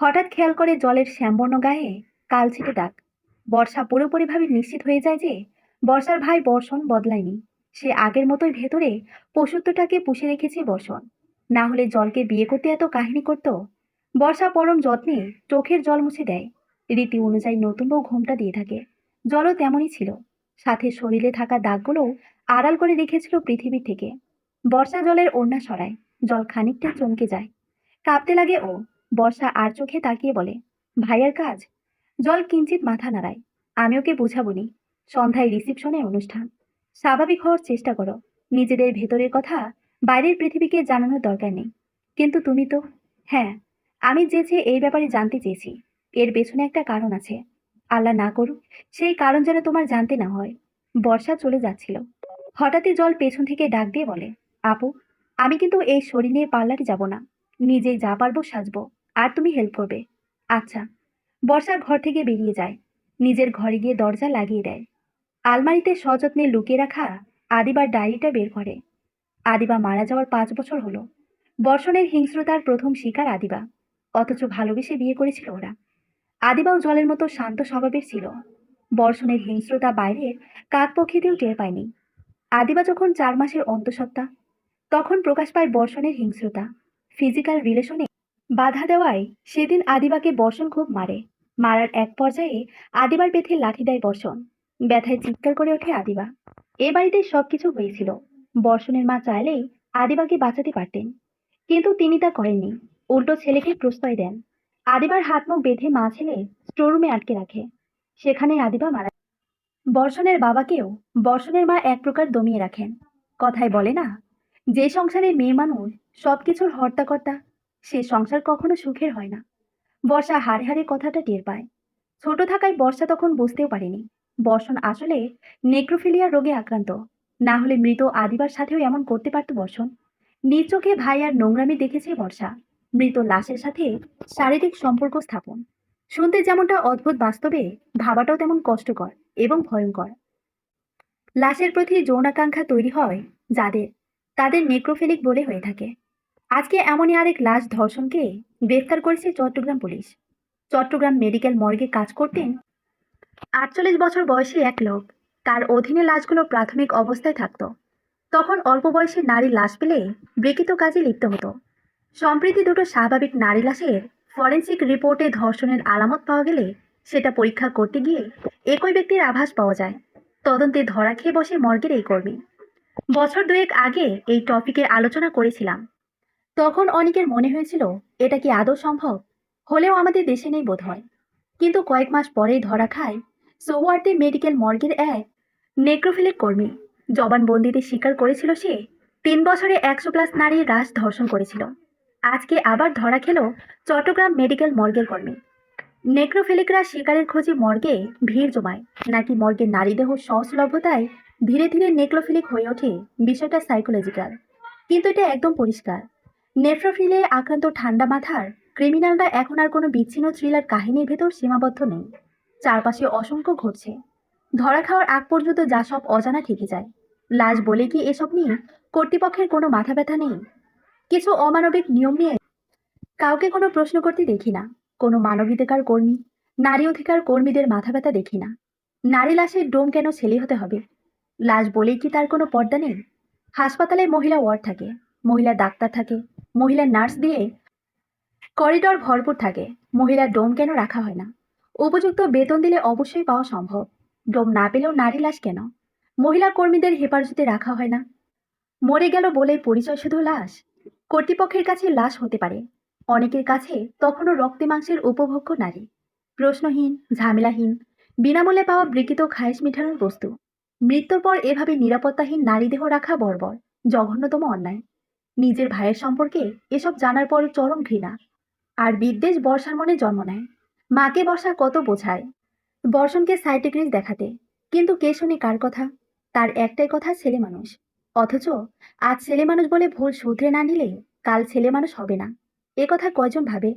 হঠাৎ খেয়াল করে জলের শ্যামবর্ণ গায়ে কালছিটে দাগ। বর্ষা পুরোপুরিভাবে নিশ্চিত হয়ে যায় যে বর্ষার ভাই বর্ষণ বদলায়নি। সে আগের মতোই ভেতরে পশুত্বটাকে পুষে রেখেছে বর্ষণ। না হলে জলকে বিয়ে করতে এত কাহিনী করত? বর্ষা পরম যত্নে চোখের জল মুছে দেয়। রীতি অনুযায়ী নতুন বউ ঘোমটা দিয়ে থাকে। জলও তেমনই ছিল। সাথে শরীরে থাকা দাগগুলো আড়াল করে রেখেছিল পৃথিবী থেকে। বর্ষা জলের ওড়না সরায়। জল খানিকটা চমকে যায়। কাঁপতে লাগে ও। বর্ষা আর চোখে তাকিয়ে বলে, ভাইয়ার কাজ? জল কিঞ্চিত মাথা নাড়ায়। আমি ওকে বুঝাবনি। সন্ধ্যায় রিসিপশনে অনুষ্ঠান। স্বাভাবিক হওয়ার চেষ্টা করো। নিজেদের ভেতরের কথা বাইরের পৃথিবীকে জানানোর দরকার নেই। কিন্তু তুমি তো। হ্যাঁ, আমি চেয়েছি এই ব্যাপারে জানতে চেয়েছি। এর পেছনে একটা কারণ আছে। আল্লাহ না করুক সেই কারণ যেন তোমার জানতে না হয়। বর্ষা চলে যাচ্ছিল। হঠাৎই জল পেছন থেকে ডাক দিয়ে বলে, আপু, আমি কিন্তু এই শরীর নিয়ে পার্লারে যাব না। নিজেই যা পারবো সাজবো, আর তুমি হেল্প করবে। আচ্ছা। বর্ষা ঘর থেকে বেরিয়ে যায়। নিজের ঘরে গিয়ে দরজা লাগিয়ে দেয়। আলমারিতে সযত্নে লুকিয়ে রাখা আদিবার ডায়েরিটা বের করে। আদিবা মারা যাওয়ার 5 বছর হলো। বর্ষণের হিংস্রতার প্রথম শিকার আদিবা। অথচ ভালোবেসে বিয়ে করেছিল ওরা। আদিবাও জলের মতো শান্ত স্বভাবের ছিল। বর্ষণের হিংস্রতা বাইরের কাকপক্ষীতেও টের পায়নি। আদিবা যখন 4 মাসের অন্তঃসত্ত্বা, তখন প্রকাশ পায় বর্ষণের হিংস্রতা। ফিজিক্যাল রিলেশনে বাধা দেওয়ায় সেদিন আদিবাকে বর্ষণ খুব মারে। মারার এক পর্যায়ে আদিবার পেটে লাথি দেয় বর্ষণ। ব্যথায় চিৎকার করে ওঠে আদিবা। এ বাড়িতে সবকিছু হয়েছিল। বর্ষণের মা চাইলেই আদিবাকে বাঁচাতে পারতেন, কিন্তু তিনি তা করেননি। উল্টো ছেলেকে প্রশ্রয় দেন। আদিবার হাত মুখ বেঁধে মা ছেলে স্টোররুমে আটকে রাখে। সেখানে আদিবা মারা। বর্ষণের বাবাকেও বর্ষণের মা এক প্রকার দমিয়ে রাখেন। কথায় বলে না, যে সংসারে মেয়ে মানুষ সবকিছুর হর্তাকর্তা, সে সংসার কখনো সুখের হয় না। বর্ষা হাড়ে হাড়ে কথাটা টের পায়। ছোট থাকায় বর্ষা তখন বুঝতেও পারেনি বর্ষণ আসলে নেক্রোফিলিয়া রোগে আক্রান্ত। না হলে মৃত আদিবার সাথেও এমন করতে পারত বর্ষণ। নিজ চোখে ভাই আর নোংরামি দেখেছে বর্ষা। মৃত লাশের সাথে শারীরিক সম্পর্ক স্থাপন। শুনতে যেমনটা অদ্ভুত, বাস্তবে ভাবাটাও তেমন কষ্টকর এবং ভয়ঙ্কর। লাশের প্রতি যৌনাকাঙ্ক্ষা তৈরি হয় যাদের, তাদের নেক্রোফিলিক বলে হয়ে থাকে। আজকে এমনই আরেক লাশ ধর্ষণকে গ্রেফতার করেছে চট্টগ্রাম পুলিশ। চট্টগ্রাম মেডিকেল মর্গে কাজ করতেন 48 বছর বয়সী এক লোক। তার অধীনে লাশগুলো প্রাথমিক অবস্থায় থাকতো। তখন অল্প বয়সী নারীর লাশ পেলে বিকৃত কাজে লিপ্ত হতো। সম্প্রতি দুটো স্বাভাবিক নারী লাশের ফরেনসিক রিপোর্টে ধর্ষণের আলামত পাওয়া গেলে সেটা পরীক্ষা করতে গিয়ে একই ব্যক্তির আভাস পাওয়া যায়। তদন্তে ধরা খেয়ে বসে মর্গের এই কর্মী। বছর দুয়েক আগে এই টপিকে আলোচনা করেছিলাম। তখন অনেকের মনে হয়েছিল এটা কি আদৌ সম্ভব, হলেও আমাদের দেশে নেই বোধ হয়। কিন্তু কয়েক মাস পরেই ধরা খায় সোহওয়ার্দে মেডিকেল মর্গের এক নেক্রোফিলিক কর্মী। জবানবন্দিতে স্বীকার করেছিল সে 3 বছরে 100+ নারীর লাশ ধর্ষণ করেছিল। আজকে আবার ধরা খেল চট্টগ্রাম মেডিকেল মর্গের কর্মী। নেক্রোফিলিকরা শিকারের খোঁজে মর্গে ভিড় জমায়, নাকি মর্গের নারীদেহ সহজলভ্যতায় ধীরে ধীরে নেক্রোফিলিক হয়ে ওঠে, বিষয়টা সাইকোলজিক্যাল। কিন্তু এটা একদম পরিষ্কার, নেফ্রোফিলিয়ায় আক্রান্ত ঠান্ডা মাথার ক্রিমিনালরা এখন আর কোনো বিচ্ছিন্ন থ্রিলার কাহিনীর ভেতর সীমাবদ্ধ নেই। চারপাশে অসংখ্য ঘটছে। ধরা খাওয়ার আগ পর্যন্ত যা সব অজানা থেকে যায়। লাশ বলে কি এসব নিয়ে কর্তৃপক্ষের কোনো মাথা ব্যথা নেই? কিছু অমানবিক নিয়ম নিয়ে কাউকে কোনো প্রশ্ন করতে দেখি না। কোনো মানবাধিকার কর্মী, নারী অধিকার কর্মীদের মাথা ব্যথা দেখি না। নারী লাশের ডোম কেন ছেলে হতে হবে? লাশ বলেই কি তার কোনো পর্দা নেই? হাসপাতালে মহিলা ওয়ার্ড থাকে, মহিলা ডাক্তার থাকে, মহিলা নার্স দিয়ে করিডর ভরপুর থাকে। মহিলার ডোম কেন রাখা হয় না? উপযুক্ত বেতন দিলে অবশ্যই পাওয়া সম্ভব। ডোম না পেলেও নারী লাশ কেন মহিলা কর্মীদের হেফাজতে রাখা হয় না? মরে গেল বলেই পরিচয় শুধু লাশ? কর্তৃপক্ষের কাছে লাশ হতে পারে, অনেকের কাছে তখনও রক্তে মাংসের উপভোগ্য নারী। প্রশ্নহীন, ঝামেলাহীন, বিনামূল্যে পাওয়া বিকৃত খায়েশ মিঠানোর বস্তু। মৃত্যুর পর এভাবে নিরাপত্তাহীন নারী দেহ রাখা বর্বর, জঘন্যতম অন্যায়। নিজের ভাইয়ের সম্পর্কে এসব জানার পর চরম ঘৃণা আর বিদ্বেষ বর্ষার মনে জন্ম নেয়। মাকে বর্ষা কত বোঝায় বর্ষণকে সাইটিগ্রিস দেখাতে, কিন্তু কে শোনে কার কথা? তার একটাই কথা, ছেলে মানুষ। অথচ আজ ছেলে মানুষ বলে ভুল শুধরে না নিলে কাল ছেলে মানুষ হবে না। এ কথা কয়জন ভাবে?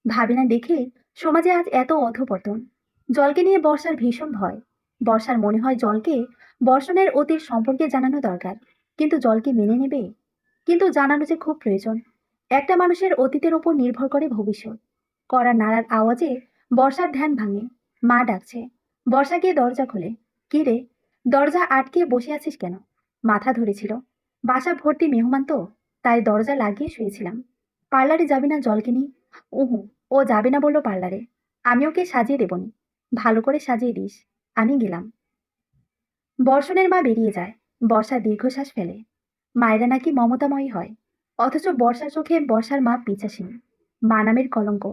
ভাবে না দেখে সমাজে আজ এত অধঃপতন। জলকে নিয়ে বর্ষার ভীষণ ভয়। বর্ষার মনে হয় জলকে বর্ষণের অতীত সম্পর্কে জানানো দরকার, কিন্তু জলকে মেনে নেবে? কিন্তু জানানো যে খুব প্রয়োজন। একটা মানুষের অতীতের ওপর নির্ভর করে ভবিষ্যৎ। কড়া নাড়ার আওয়াজে বর্ষার ধ্যান ভাঙে। মা ডাকছে। বর্ষা গিয়ে দরজা খোলে। কি রে, দরজা আটকে বসে আছিস কেন? মাথা ধরেছিল। বাসা ভর্তি মেহমান তো, তাই দরজা লাগিয়ে শুয়েছিলাম। পার্লারে যাবি না জলকে নিয়ে? উহু, ও যাবে না বললো পার্লারে। আমি ওকে সাজিয়ে দেবনি। ভালো করে সাজিয়ে দিস। আমি গেলাম। বর্ষণের মা বেরিয়ে যায়। বর্ষা দীর্ঘশ্বাস ফেলে। মায়েরা নাকি মমতাময়ী হয়, অথচ বর্ষার চোখে বর্ষার মা পিচাসীন। মা নামের কলঙ্ক।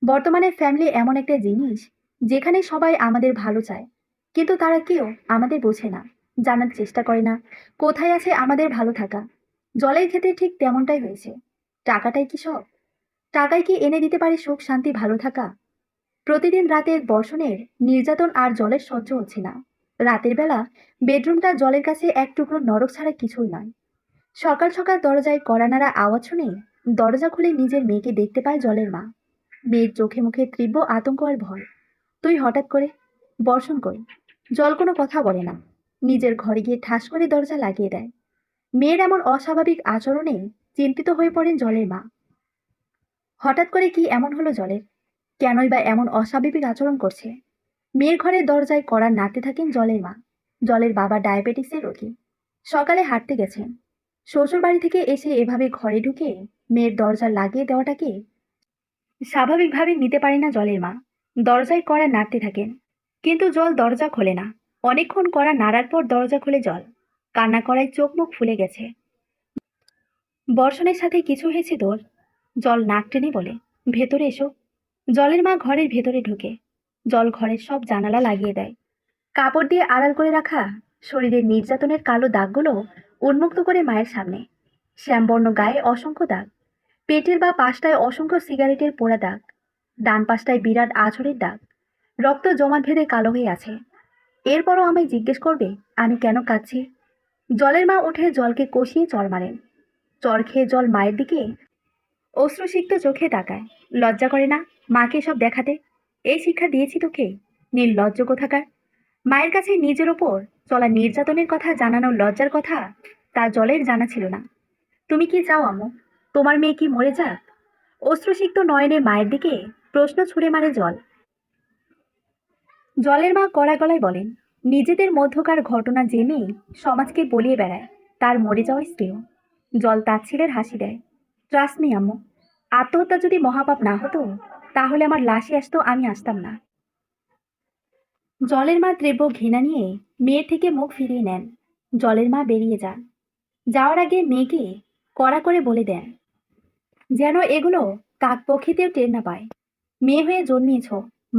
বর্তমানে ফ্যামিলি এমন একটা জিনিস যেখানে সবাই আমাদের ভালো চায়, কিন্তু তারা কেউ আমাদের বোঝে না, জানার চেষ্টা করে না কোথায় আছে আমাদের ভালো থাকা। জলের ক্ষেত্রে ঠিক তেমনটাই হয়েছে। টাকাটাই কি সব? টাকায় কি এনে দিতে পারে সুখ, শান্তি, ভালো থাকা? প্রতিদিন রাতে বর্ষণের নির্যাতন আর জলের সহ্য হচ্ছে না। রাতের বেলা বেডরুমটা জলের কাছে এক টুকরো নরক ছাড়া কিছুই নয়। সকাল সকাল দরজায় কড়া নাড়া আওয়াজ শুনে দরজা খুলে নিজের মেয়েকে দেখতে পায় জলের মা। মেয়ের চোখে মুখে তীব্র আতঙ্ক আর ভয়। তুই হঠাৎ করে? বর্ষণ কই? জল কোনো কথা বলে না। নিজের ঘরে গিয়ে ঠাস করে দরজা লাগিয়ে দেয়। মেয়ের এমন অস্বাভাবিক আচরণে চিন্তিত হয়ে পড়েন জলের মা। হঠাৎ করে কি এমন হলো জলের? কেনই বা এমন অস্বাভাবিক আচরণ করছে? মেয়ের ঘরের দরজায় কড়া নাড়তে থাকেন জলের মা। জলের বাবা ডায়াবেটিসের রোগী। সকালে হাঁটতে গেছেন। শ্বশুর বাড়ি থেকে এসে এভাবে ঘরে ঢুকে মেয়ের দরজা লাগিয়ে দেওয়াটাকে স্বাভাবিকভাবে নিতে পারে না জলের মা। দরজায় কড়া নাড়তে থাকেন, কিন্তু জল দরজা খোলে না। অনেকক্ষণ কড়া নাড়ার পর দরজা খুলে জল। কান্না করায় চোখ মুখ ফুলে গেছে। বর্ষণের সাথে কিছু হয়েছে তোর? জল নাক টেনে বলে, ভেতরে এসো। জলের মা ঘরের ভেতরে ঢুকে। জল ঘরের সব জানালা লাগিয়ে দেয়। কাপড় দিয়ে আড়াল করে রাখা শরীরের নির্যাতনের কালো দাগগুলো উন্মুক্ত করে মায়ের সামনে। শ্যামবর্ণ গায়ে অসংখ্য দাগ। পেটের বা পাশটায় অসংখ্য সিগারেটের পোড়া দাগ। ডান পাশটায় বিরাট আঁচড়ের দাগ। রক্ত জমাট ভেদে কালো হয়ে আছে। এরপরও আমায় জিজ্ঞেস করবে আমি কেন কাঁদছি? জলের মা উঠে জলকে কষিয়ে চড় মারেন। চড় খেয়ে জল মায়ের দিকে অশ্রুসিক্ত চোখে তাকায়। লজ্জা করে না মাকে সব দেখাতে? এই শিক্ষা দিয়েছি তোকে, নির্লজ্জ কোথাকার। মায়ের কাছে নিজের ওপর চলা নির্যাতনের কথা জানানোর লজ্জার কথা তা জলের জানা ছিল না। তুমি কি চাও আম্মু? তোমার মেয়ে কি মরে যাক? অশ্রুসিক্ত নয়নে মায়ের দিকে প্রশ্ন ছুড়ে মারে জল। জলের মা কড়া গলায় বলেন, নিজেদের মধ্যকার ঘটনা জেনে সমাজকে বলিয়ে বেড়ায় তার মরে যাওয়া স্ত্রীও। জল তাচ্ছিলের হাসি দেয়। ট্রাস্ট মি আম্মু, আত্মহত্যা যদি মহাপাপ না হতো তাহলে আমার লাশই আসতো, আমি আসতাম না। জলের মা তীব্র ঘৃণা নিয়ে মেয়ের থেকে মুখ ফিরিয়ে নেন। জলের মা বেরিয়ে যান। যাওয়ার আগে মেয়েকে কড়া করে বলে দেন যেন এগুলো কাকপক্ষীতেও টের না পায়। মেয়ে হয়ে জন্মিয়েছ,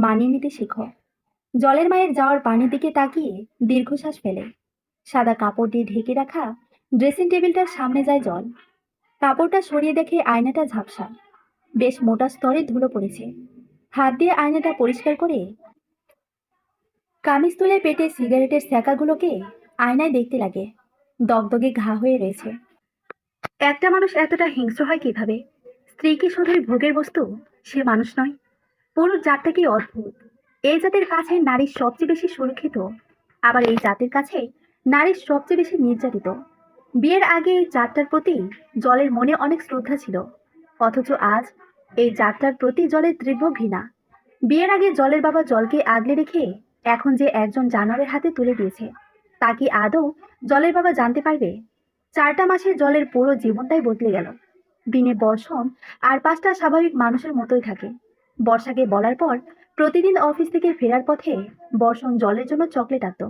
মানিয়ে নিতে শেখো। জলের মায়ের যাওয়ার পানির দিকে তাকিয়ে দীর্ঘশ্বাস ফেলে। সাদা কাপড় দিয়ে ঢেকে রাখা ড্রেসিং টেবিলটার সামনে যায় জল। কাপড়টা সরিয়ে দেখে আয়নাটা ঝাপসা। বেশ মোটা স্তরে ধুলো পড়েছে। হাত দিয়ে আয়নাটা পরিষ্কার করে কামিজ তুলে পেটে সিগারেটের স্যাকাগুলোকে আয়নায় দেখতে লাগে। দগদগে ঘা হয়ে রয়েছে। একটা মানুষ এতটা হিংস্র হয় কিভাবে? স্ত্রী কি শুধুই ভোগের বস্তু? সে মানুষ নয়। পুরুষ জাতটা কি অদ্ভুত। এই জাতের কাছে নারী সবচেয়ে বেশি সুরক্ষিত, আবার এই জাতের কাছে নারী সবচেয়ে বেশি নির্যাতিত। বিয়ের আগে এই যাত্রার প্রতি জলের মনে অনেক শ্রদ্ধা ছিল, অথচ আজ এই যাত্রার প্রতি জলের তীব্র ঘৃণা। বিয়ের আগে জলের বাবা জলকে আগলে রেখে এখন যে একজন জানোয়ারের হাতে তুলে দিয়েছে, তা কি আদৌ জলের বাবা জানতে পারবে? 4টা মাসে জলের পুরো জীবনটাই বদলে গেল। দিনে বর্ষণ আর 5টা স্বাভাবিক মানুষের মতোই থাকে। বর্ষাকে বলার পর প্রতিদিন অফিস থেকে ফেরার পথে বর্ষণ জলের জন্য চকলেট আনতো,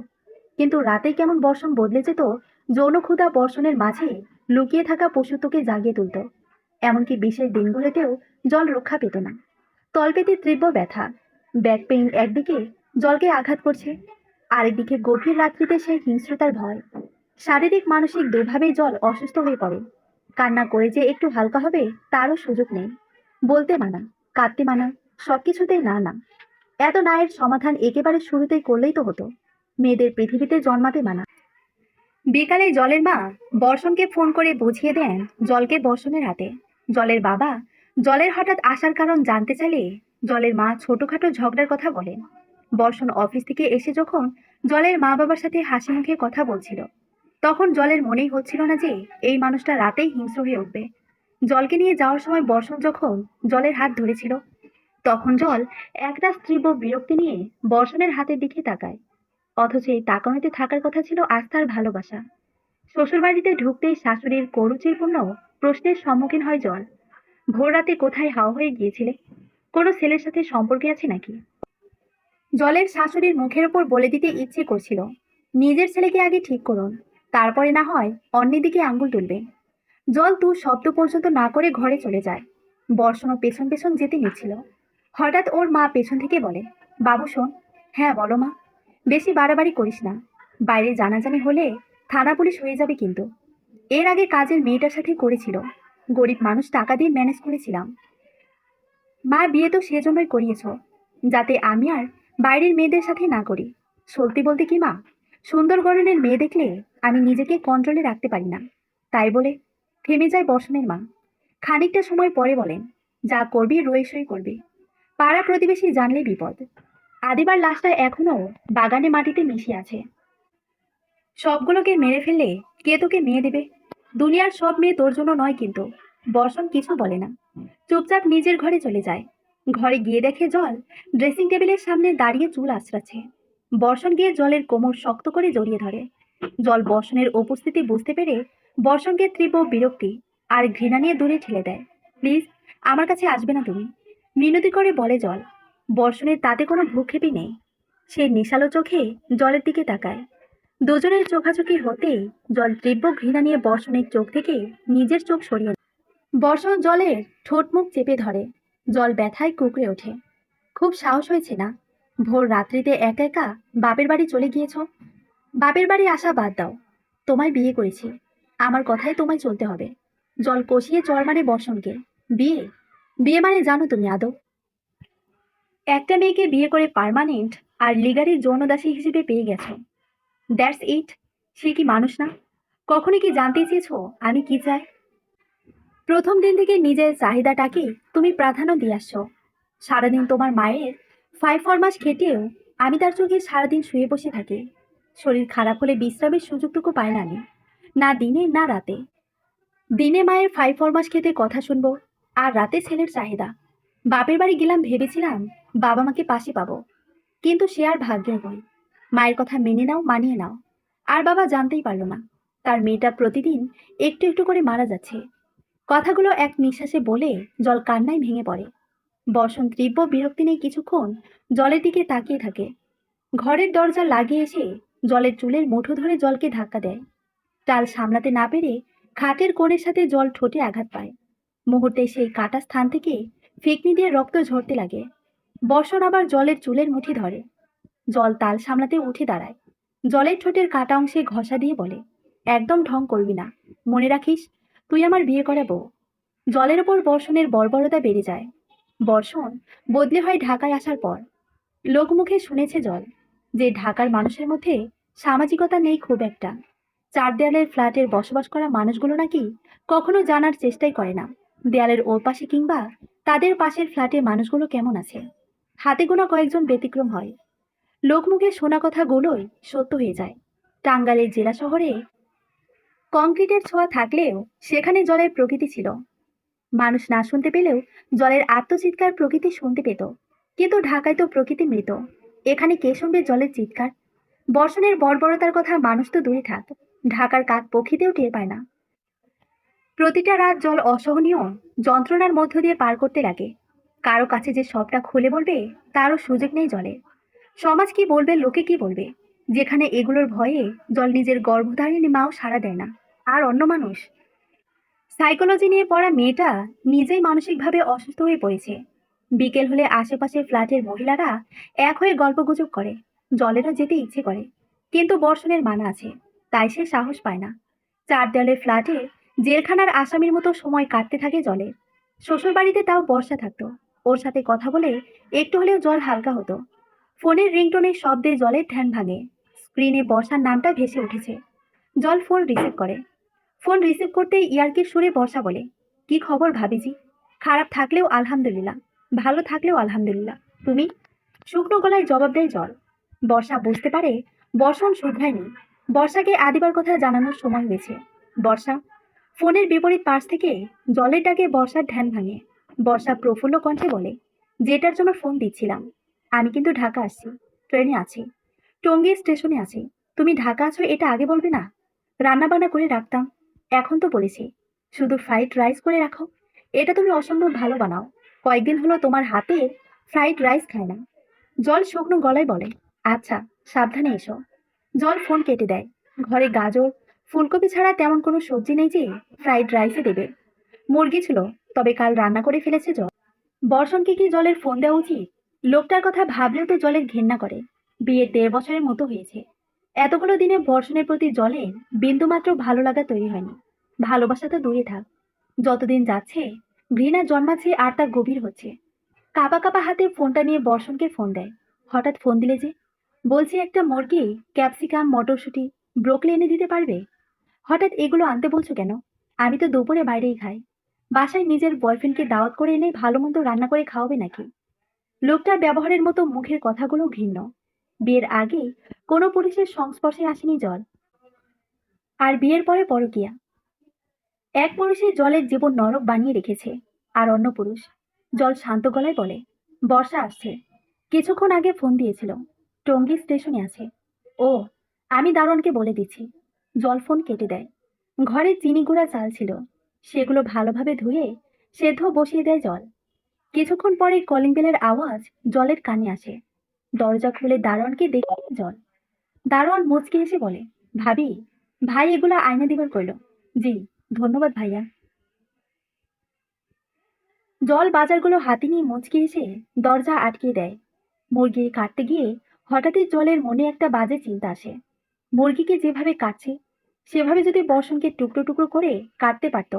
কিন্তু রাতে কেমন বর্ষণ বদলে যেত। যৌন ক্ষুধা বর্ষণের মাঝে লুকিয়ে থাকা পশুত্বকে জাগিয়ে তুলত। এমনকি বিশেষ দিনগুলোতেও জল রক্ষা পেত না। তলপেটে তীব্র ব্যথা, ব্যাক পেইন একদিকে জলকে আঘাত করছে, আরেকদিকে গভীর রাত্রিতে সেই হিংস্রতার ভয়। শারীরিক মানসিক দুভাবেই জল অসুস্থ হয়ে পড়ে। কান্না করে যে একটু হালকা হবে তারও সুযোগ নেই। বলতে মানা, কাঁদতে মানা, সবকিছুতেই না না। এত নায়ের সমাধান একেবারে শুরুতেই করলেই তো হতো। মেয়েদের পৃথিবীতে জন্মাতে মানা। বিকালে জলের মা বর্ষণকে ফোন করে বুঝিয়ে দেন জলকে বর্ষণের হাতে। জলের বাবা জলের হঠাৎ আসার কারণ জানতে চাইলে জলের মা ছোটখাটো ঝগড়ার কথা বলেন। বর্ষণ অফিস থেকে এসে যখন জলের মা বাবার সাথে হাসি মুখে কথা বলছিল, তখন জলের মনেই হচ্ছিল না যে এই মানুষটা রাতেই হিংস্র হয়ে উঠবে। জলকে নিয়ে যাওয়ার সময় বর্ষণ যখন জলের হাত ধরেছিল, তখন জল একটা তীব্র বিরক্তি নিয়ে বর্ষণের হাতের দিকে তাকায়। অথচ এই তাকানোতে থাকার কথা ছিল আস্থার ভালোবাসা। শ্বশুরবাড়িতে ঢুকতেই শাশুড়ির করুচিপূর্ণ প্রশ্নের সম্মুখীন হয় জল। ভোর রাতে কোথায় হাওয়া হয়ে গিয়েছিলে? কোনো ছেলের সাথে সম্পর্কে আছে নাকি? জলের শাশুড়ির মুখের ওপর বলে দিতে ইচ্ছে করছিল, নিজের ছেলেকে আগে ঠিক করুন, তারপরে না হয় অন্যের দিকে আঙ্গুল তুলবে। জল তু শব্দ পর্যন্ত না করে ঘরে চলে যায়। বর্ষণও পেছন পেছন যেতে নিচ্ছিল। হঠাৎ ওর মা পেছন থেকে বলে, বাবু শোন। হ্যাঁ বলো মা। বেশি বাড়াবাড়ি করিস না, বাইরে জানাজানি হলে থানা পুলিশ হয়ে যাবে কিন্তু। এর আগে কাজের মেয়েটার সাথে করেছিল, গরিব মানুষ টাকা দিয়ে ম্যানেজ করেছিলাম। মা বিয়ে তো সেজন্যই করিয়েছ, যাতে আমি আর বাইরের মেয়েদের সাথে না করি। সত্যি বলতে কি মা, সুন্দর গড়নের মেয়ে দেখলে আমি নিজেকে কন্ট্রোলে রাখতে পারি না। তাই বলে থেমে যায় বর্ষণের মা। খানিকটা সময় পরে বলেন, যা করবি রয়েসই করবি, পাড়া প্রতিবেশী জানলে বিপদ। আদিবার লাশটা এখনো বাগানে মাটিতে মিশে আছে। সবগুলোকে মেরে ফেললে কে তোকে মেয়ে দেবে? দুনিয়ার সব মেয়ে তোর জন্য নয় কিন্তু। বর্ষণ কিছু বলে না, চুপচাপ নিজের ঘরে চলে যায়। ঘরে গিয়ে দেখে জল ড্রেসিং টেবিলের সামনে দাঁড়িয়ে চুল আঁচড়াচ্ছে। বর্ষণ গিয়ে জলের কোমর শক্ত করে জড়িয়ে ধরে। জল বর্ষণের উপস্থিতি বুঝতে পেরে বর্ষণকে তীব্র বিরক্তি আর ঘৃণা নিয়ে দূরে ঠেলে দেয়। প্লিজ, আমার কাছে আসবে না তুমি, মিনতি করে বলে জল। বর্ষণের তাতে কোনো ভ্রুক্ষেপই নেই। সে নেশালো চোখে জলের দিকে তাকায়। দুজনের চোখাচোখি হতেই জল তীব্র ঘৃণা নিয়ে বর্ষণের চোখ থেকে নিজের চোখ সরিয়ে নেয়। বর্ষণ জলের ঠোঁট মুখ চেপে ধরে। জল ব্যথায় কুঁকড়ে ওঠে। খুব সাহস হয়েছে না? ভোর রাত্রিতে একা একা বাপের বাড়ি চলে গিয়েছ। বাপের বাড়ি আসা বাদ দাও, তোমায় বিয়ে করেছি, আমার কথাই তোমায় চলতে হবে। জল কষিয়ে চড় মারে বর্ষণকে। বিয়ে? বিয়ে মানে জানো তুমি আদৌ? একটা মেয়েকে বিয়ে করে পার্মানেন্ট আর লিগারি যৌনদাসী হিসেবে পেয়ে গেছো, দ্যাটস ইট। সে কি মানুষ না? কখনো কি জানতে চেয়েছো আমি কি চাই? প্রথম দিন থেকে নিজের চাহিদাটাকে তুমি প্রাধান্য দিয়ে আসছো। সারাদিন তোমার মায়ের 5 ফরমাস খেটেও আমি তার চোখে সারাদিন শুয়ে বসে থাকি। শরীর খারাপ হলে বিশ্রামের সুযোগটুকু পাই না আমি, না দিনে না রাতে। দিনে মায়ের 5 ফরমাস খেতে কথা শুনবো, আর রাতে ছেলের চাহিদা। বাপের বাড়ি গেলাম ভেবেছিলাম বাবা মাকে পাশে পাবো, কিন্তু সে আর ভাগ্যের বই। মায়ের কথা মেনে নাও, মানিয়ে নাও। আর বাবা জানতেই পারলো না তার মেয়েটা প্রতিদিন একটু একটু করে মারা যাচ্ছে। কথাগুলো এক নিঃশ্বাসে বলে জল কান্নায় ভেঙে পড়ে। বসন্ত তীব্র বিরক্তি নিয়ে কিছুক্ষণ জলের দিকে তাকিয়ে থাকে। ঘরের দরজা লাগিয়ে এসে জলের চুলের মুঠো ধরে জলকে ধাক্কা দেয়। টাল সামলাতে না পেরে খাটের কোণের সাথে জল ঠোঁটে আঘাত পায়। মুহূর্তে সেই কাটা স্থান থেকে ফেকনি দিয়ে রক্ত ঝরতে লাগে। বর্ষণ আবার জলের চুলের মুঠি ধরে। জল তাল সামলাতে উঠে দাঁড়ায়। জলের ঠোঁটের কাটা অংশে ঘষা দিয়ে বলে, একদম ঢং করবি না, মনে রাখিস তুই আমার বিয়ে করা বউ। জলের ওপর বর্ষণের বর্বরতা বেড়ে যায়। বর্ষণ বদলি হয় ঢাকায় আসার পর। লোকমুখে শুনেছে জল যে ঢাকার মানুষের মধ্যে সামাজিকতা নেই খুব একটা। চার দেয়ালের ফ্ল্যাটের বসবাস করা মানুষগুলো নাকি কখনো জানার চেষ্টাই করে না দেয়ালের ওর পাশে কিংবা তাদের পাশের ফ্ল্যাটে মানুষগুলো কেমন আছে। হাতে গোনা কয়েকজন ব্যতিক্রম হয়। লোকমুখে শোনা কথাগুলোই সত্য হয়ে যায়। টাঙ্গাইলের জেলা শহরে কংক্রিটের ছোঁয়া থাকলেও সেখানে জলের প্রকৃতি ছিল। মানুষ না শুনতে পেলেও জলের আত্মচিৎকার প্রকৃতি শুনতে পেত। কিন্তু ঢাকায় তো প্রকৃতি মৃত। এখানে কে শুনবে জলের চিৎকার? বর্ষণের বর্বরতার কথা মানুষ তো দূরে থাক, ঢাকার কাক পক্ষীতেও টের পায় না। প্রতিটা রাত জল অসহনীয় যন্ত্রণার মধ্য দিয়ে পার করতে লাগে। কারো কাছে যে সবটা খুলে বলবে তারও সুযোগ নেই জলের। সমাজ কি বলবে, লোকে কি বলবে, যেখানে এগুলোর ভয়ে জল নিজের গর্ভধারিণী মাও সাড়া দেয় না। আর অন্য মানুষ, সাইকোলজি নিয়ে পড়া মেয়েটা নিজেই মানসিকভাবে অসুস্থ হয়ে পড়েছে। বিকেল হলে আশেপাশের ফ্ল্যাটের মহিলারা এক হয়ে গল্পগুজব করে। জলেরও যেতে ইচ্ছে করে, কিন্তু বর্ষণের মানা আছে, তাই সে সাহস পায় না। চার দেয়ালের ফ্ল্যাটে জেলখানার আসামির মতো সময় কাটতে থাকে জলে। শ্বশুরবাড়িতে তাও বর্ষা থাকতো, ওর সাথে কথা বলে একটু হলেও জল হালকা হতো। ফোনের রিংটোনের শব্দে জলের ধ্যান ভাঙে। স্ক্রিনে বর্ষার নামটা ভেসে উঠেছে। জল ফোন রিসিভ করে। ফোন রিসিভ করতেই ইয়ার্কির সুরে বর্ষা বলে, কি খবর ভাবিজি? খারাপ থাকলেও আলহামদুলিল্লাহ, ভালো থাকলেও আলহামদুলিল্লাহ। তুমি? শুকনো গলায় জবাব দেয় জল। বর্ষা বুঝতে পারে বর্ষণ শুধরায়নি। বর্ষাকে আদিবার কথা জানানোর সময় হয়েছে। বর্ষা। ফোনের বিপরীত পাশ থেকে জলের ডাকে বর্ষার ধ্যান ভাঙে। বর্ষা প্রফুল্ল কণ্ঠে বলে, যেটার জন্য ফোন দিচ্ছিলাম, আমি কিন্তু ঢাকা আসছি, ট্রেনে আছি, টঙ্গী স্টেশনে আছি। তুমি ঢাকা আছো এটা আগে বলবে না? রান্না বান্না করে রাখতাম, এখন তো বলেছি শুধু ফ্রাইড রাইস করে রাখো। এটা তুমি অসম্ভব ভালো বানাও, কয়েকদিন হলো তোমার হাতের ফ্রাইড রাইস খায় না। জল শুকনো গলায় বলে, আচ্ছা, সাবধানে এসো। জল ফোন কেটে দেয়। ঘরে গাজর ফুলকপি ছাড়া তেমন কোনো সবজি নেই যে ফ্রাইড রাইসে দেবে। মুরগি ছিল, তবে কাল রান্না করে ফেলেছে জল। বর্ষণকে কি জলের ফোন দেওয়া উচিত? লোকটার কথা ভাবলেও তো জলের ঘেন্না করে। বিয়ের 1.5 বছরের মতো হয়েছে, এতগুলো দিনে বর্ষণের প্রতি জলের বিন্দুমাত্র ভালো লাগা তৈরি হয়নি। ভালোবাসা তো দূরে থাক, যতদিন যাচ্ছে ঘৃণা জন্মাচ্ছে আর তা গভীর হচ্ছে। কাঁপা কাঁপা হাতে ফোনটা নিয়ে বর্ষণকে ফোন দেয়। হঠাৎ ফোন দিলে যে? বলছি একটা মুরগি, ক্যাপসিকাম, মটরশুঁটি, ব্রোকলি এনে দিতে পারবে? হঠাৎ এগুলো আনতে বলছো কেন? আমি তো দুপুরে বাইরেই খাই। বাসায় নিজের বয়ফ্রেন্ডকে দাওয়াত করে এনে ভালো মন্দ রান্না করে খাওয়াবে নাকি? লোকটার ব্যবহারের মতো মুখের কথাগুলো ঘৃণ্য। বিয়ের আগে কোনো পুরুষের সংস্পর্শে আসেনি জল, আর বিয়ের পরে পরকীয়া। এক পুরুষের জলের জীবন নরক বানিয়ে রেখেছে, আর অন্য পুরুষ। জল শান্ত গলায় বলে, বর্ষা আসছে, কিছুক্ষণ আগে ফোন দিয়েছিল, টঙ্গী স্টেশনে আছে। ও, আমি দারোয়ানকে বলে দিচ্ছি। জল ফোন কেটে দেয়। ঘরে চিনি গুঁড়া চাল ছিল, সেগুলো ভালোভাবে ধুয়ে সেদ্ধ বসিয়ে দেয় জল। কিছুক্ষণ পরে কলিং বেলের আওয়াজ জলের কানে আসে। দরজা খুলে দারোয়ানকে দেখে জল। দারোয়ান মুচকি এসে বলে, ভাবি, ভাই এগুলা আয়না দিবার কইল। জি, ধন্যবাদ ভাইয়া। জল বাজারগুলো হাতে নিয়ে মুচকি এসে দরজা আটকে দেয়। মুরগি কাটতে গিয়ে হঠাৎই জলের মনে একটা বাজে চিন্তা আসে। মুরগিকে যেভাবে কাটছে, সেভাবে যদি বর্ষণকে টুকরো টুকরো করে কাটতে পারত,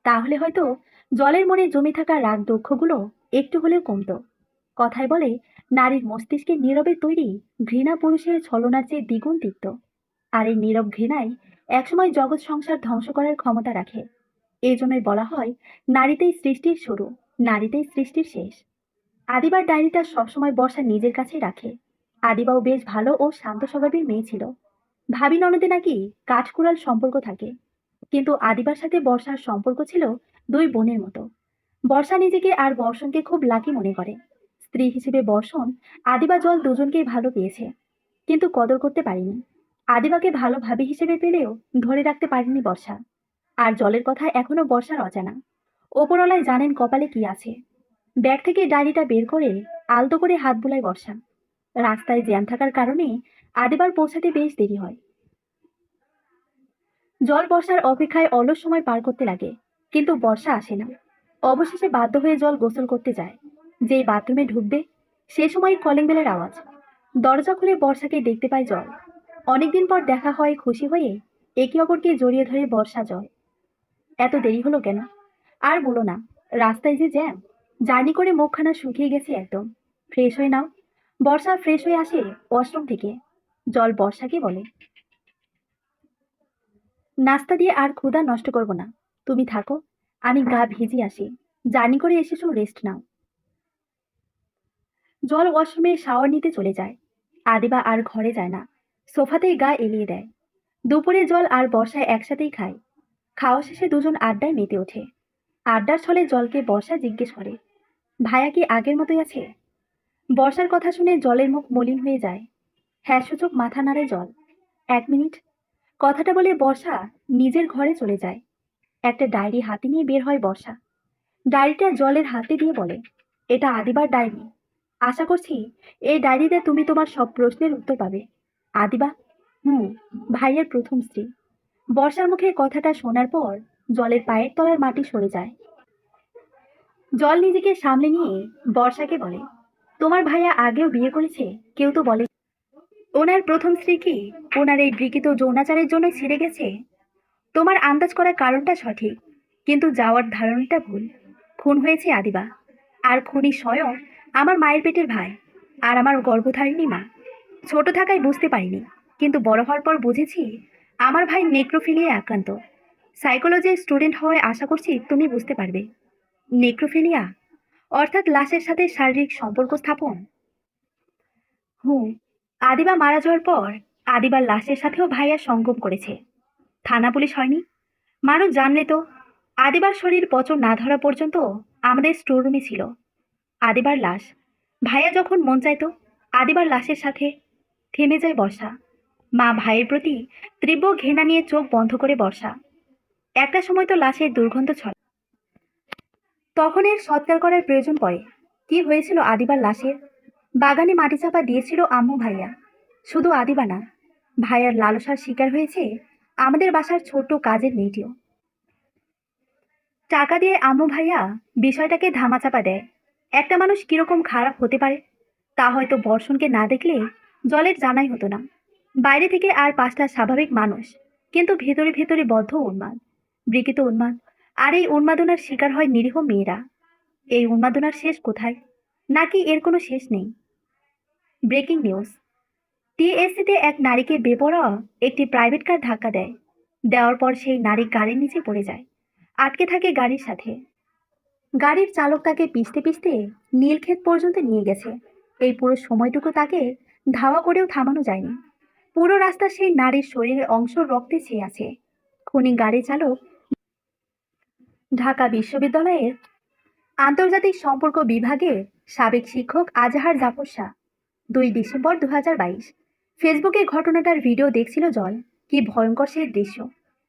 তাহলে হয়তো জলের মনে জমে থাকা রাগ দুঃখগুলো একটু হলেও কমতো। কথায় বলে, নারীর মস্তিষ্কে নীরবে তৈরি ঘৃণা পুরুষের ছলনার চেয়ে দ্বিগুণ তিক্ত। আর এই নীরব ঘৃণাই একসময় জগৎ সংসার ধ্বংস করার ক্ষমতা রাখে। এই জন্যই বলা হয়, নারীতেই সৃষ্টির শুরু, নারীতেই সৃষ্টির শেষ। আদিবার ডায়েরিটা সবসময় বর্ষা নিজের কাছে রাখে। আদিবাও বেশ ভালো ও শান্ত স্বভাবের মেয়ে ছিল। ভাবি ননদে নাকি কাঠকুড়াল সম্পর্ক থাকে, কিন্তু আদিবার সাথে বর্ষার সম্পর্ক ছিল দুই বোনের মতো। বর্ষা নিজেকে আর বর্ষণকে খুব লাকি মনে করে। স্ত্রী হিসেবে বর্ষণ আদিবা জল দুজনকেই ভালো পেয়েছে, কিন্তু কদর করতে পারেনি। আদিবাকে ভালো ভাবি হিসেবে পেলেও ধরে রাখতে পারেনি বর্ষা। আর জলের কথা এখনো বর্ষার অজানা। ওপরওয়ালায় জানেন কপালে কি আছে। ব্যাগ থেকে ডায়েরিটা বের করে আলতো করে হাত বুলায় বর্ষা। রাস্তায় জ্যাম থাকার কারণে আদিবার পৌঁছাতে বেশ দেরি হয়। জল বর্ষার অপেক্ষায় অলস সময় পার করতে লাগে, কিন্তু বর্ষা আসে না। অবশেষে বাধ্য হয়ে জল গোসল করতে যায়। যেই বাথরুমে ঢুকবে, সে সময় কলিং বেলের আওয়াজ। দরজা খুলে বর্ষাকে দেখতে পায় জল। অনেকদিন পর দেখা হয়, খুশি হয়ে একে অপরকে জড়িয়ে ধরে বর্ষা জল। এত দেরি হলো কেন? আর বলো না, রাস্তায় যে জ্যাম, জার্নি করে মুখখানা শুকিয়ে গেছে একদম। ফ্রেশ হয়ে নাও। বর্ষা ফ্রেশ হয়ে আসে ওয়াশরুম থেকে। জল বর্ষাকে বলে, নাস্তা দিয়ে আর ক্ষুধা নষ্ট করব না, তুমি থাকো, আমি গা ভিজি আসি। জার্নি করে এসেছো, রেস্ট নাও। জল ওয়াশরুমে শাওয়ার নিতে চলে যায়। আদিবা আর ঘরে যায় না, সোফাতেই গা এলিয়ে দেয়। দুপুরে জল আর বর্ষায় একসাথেই খায়। খাওয়া শেষে দুজন আড্ডায় মেতে ওঠে। আড্ডার ছলে জলকে বর্ষা জিজ্ঞেস করে, ভাইয়া কি আগের মতোই আছে? বর্ষার কথা শুনে জলের মুখ মলিন হয়ে যায়। হ্যাঁ সূচক মাথা নাড়ে জল। 1 মিনিট। কথাটা বলে বর্ষা নিজের ঘরে চলে যায়। একটা ডায়েরি হাতে নিয়ে বের হয় বর্ষা। ডায়েরিটা জলের হাতে দিয়ে বলে, এটা আদিবার ডায়েরি। আশা করছি এই ডায়েরিতে তুমি তোমার সব প্রশ্নের উত্তর পাবে। আদিবা? হুম। ভাইয়ের প্রথম স্ত্রী। বর্ষার মুখে কথাটা শোনার পর জলের পায়ের তলার মাটি সরে যায়। জল নিজেকে সামলে নিয়ে বর্ষাকে বলে, তোমার ভাইয়া আগেও বিয়ে করেছে? কেউ তো বলে ওনার প্রথম স্ত্রী কি ওনার এই বিকৃত যৌনাচারের জন্য ছেড়ে গেছে? তোমার আন্দাজ করার কারণটা সঠিক, কিন্তু যাওয়ার ধারণাটা ভুল। খুন হয়েছে আদিবা, আর খুনি স্বয়ং আমার মায়ের পেটের ভাই, আর আমার গর্ভধারিণী মা। ছোট থাকায় বুঝতে পারিনি, কিন্তু বড় হওয়ার পর বুঝেছি আমার ভাই নেক্রোফিলিয়া আক্রান্ত। সাইকোলজির স্টুডেন্ট হওয়ায় আশা করছি তুমি বুঝতে পারবে। নেক্রোফিলিয়া অর্থাৎ লাশের সাথে শারীরিক সম্পর্ক স্থাপন। হুম। আদিবা মারা যাওয়ার পর আদিবার লাশের সাথেও ভাইয়া সঙ্গম করেছে। থানা পুলিশ হয়নি? মানুষ জানলে তো। আদিবার শরীর পচন না ধরা পর্যন্ত আমাদের স্টোররুমে ছিল আদিবার লাশ। ভাইয়া যখন মন চাইতো আদিবার লাশের সাথে। থেমে যায় বর্ষা। মা ভাইয়ের প্রতি তীব্র ঘৃণা নিয়ে চোখ বন্ধ করে বর্ষা। একটা সময় তো লাশের দুর্গন্ধ ছড়ায়। তখন এর সৎকার করার প্রয়োজন পড়ে। কি হয়েছিল আদিবার লাশের? বাগানে মাটি চাপা দিয়েছিল আম্মু ভাইয়া। শুধু আদিবা না, ভাইয়ার লালসার শিকার হয়েছে আমাদের বাসার ছোট্ট কাজের মেয়েটিও। টাকা দিয়ে আম্মু ভাইয়া বিষয়টাকে ধামাচাপা দেয়। একটা মানুষ কিরকম খারাপ হতে পারে তা হয়তো বর্ষণকে না দেখলে জলের জানাই হতো না। বাইরে থেকে আর 5টা স্বাভাবিক মানুষ, কিন্তু ভেতরে ভেতরে বদ্ধ উন্মাদ, বিকৃত উন্মাদ। আর এই উন্মাদনার শিকার হয় নিরীহ মেয়েরা। এই উন্মাদনার শেষ কোথায়? নাকি এর কোনো শেষ নেই? Breaking news. টিএসসিতে এক নারীকে বেপরোয়া একটি প্রাইভেট কার ধাক্কা দেয়। দেওয়ার পর সেই নারী গাড়ির নিচে পড়ে যায়, আটকে থাকে গাড়ির সাথে। গাড়ির চালক তাকে পিষতে পিষতে নীলক্ষেত পর্যন্ত নিয়ে গেছে। এই পুরো সময়টুকু তাকে ধাওয়া করেও থামানো যায়নি। পুরো রাস্তা সেই নারীর শরীরের অংশ রক্তে ছেয়ে আছে। খুনি গাড়ি চালক ঢাকা বিশ্ববিদ্যালয়ের আন্তর্জাতিক সম্পর্ক বিভাগের সাবেক শিক্ষক আজাহার জাফর শাহ। 2 ডিসেম্বর 2022। ফেসবুকে ঘটনাটার ভিডিও দেখছিল জল। কি ভয়ঙ্কর সেই দৃশ্য!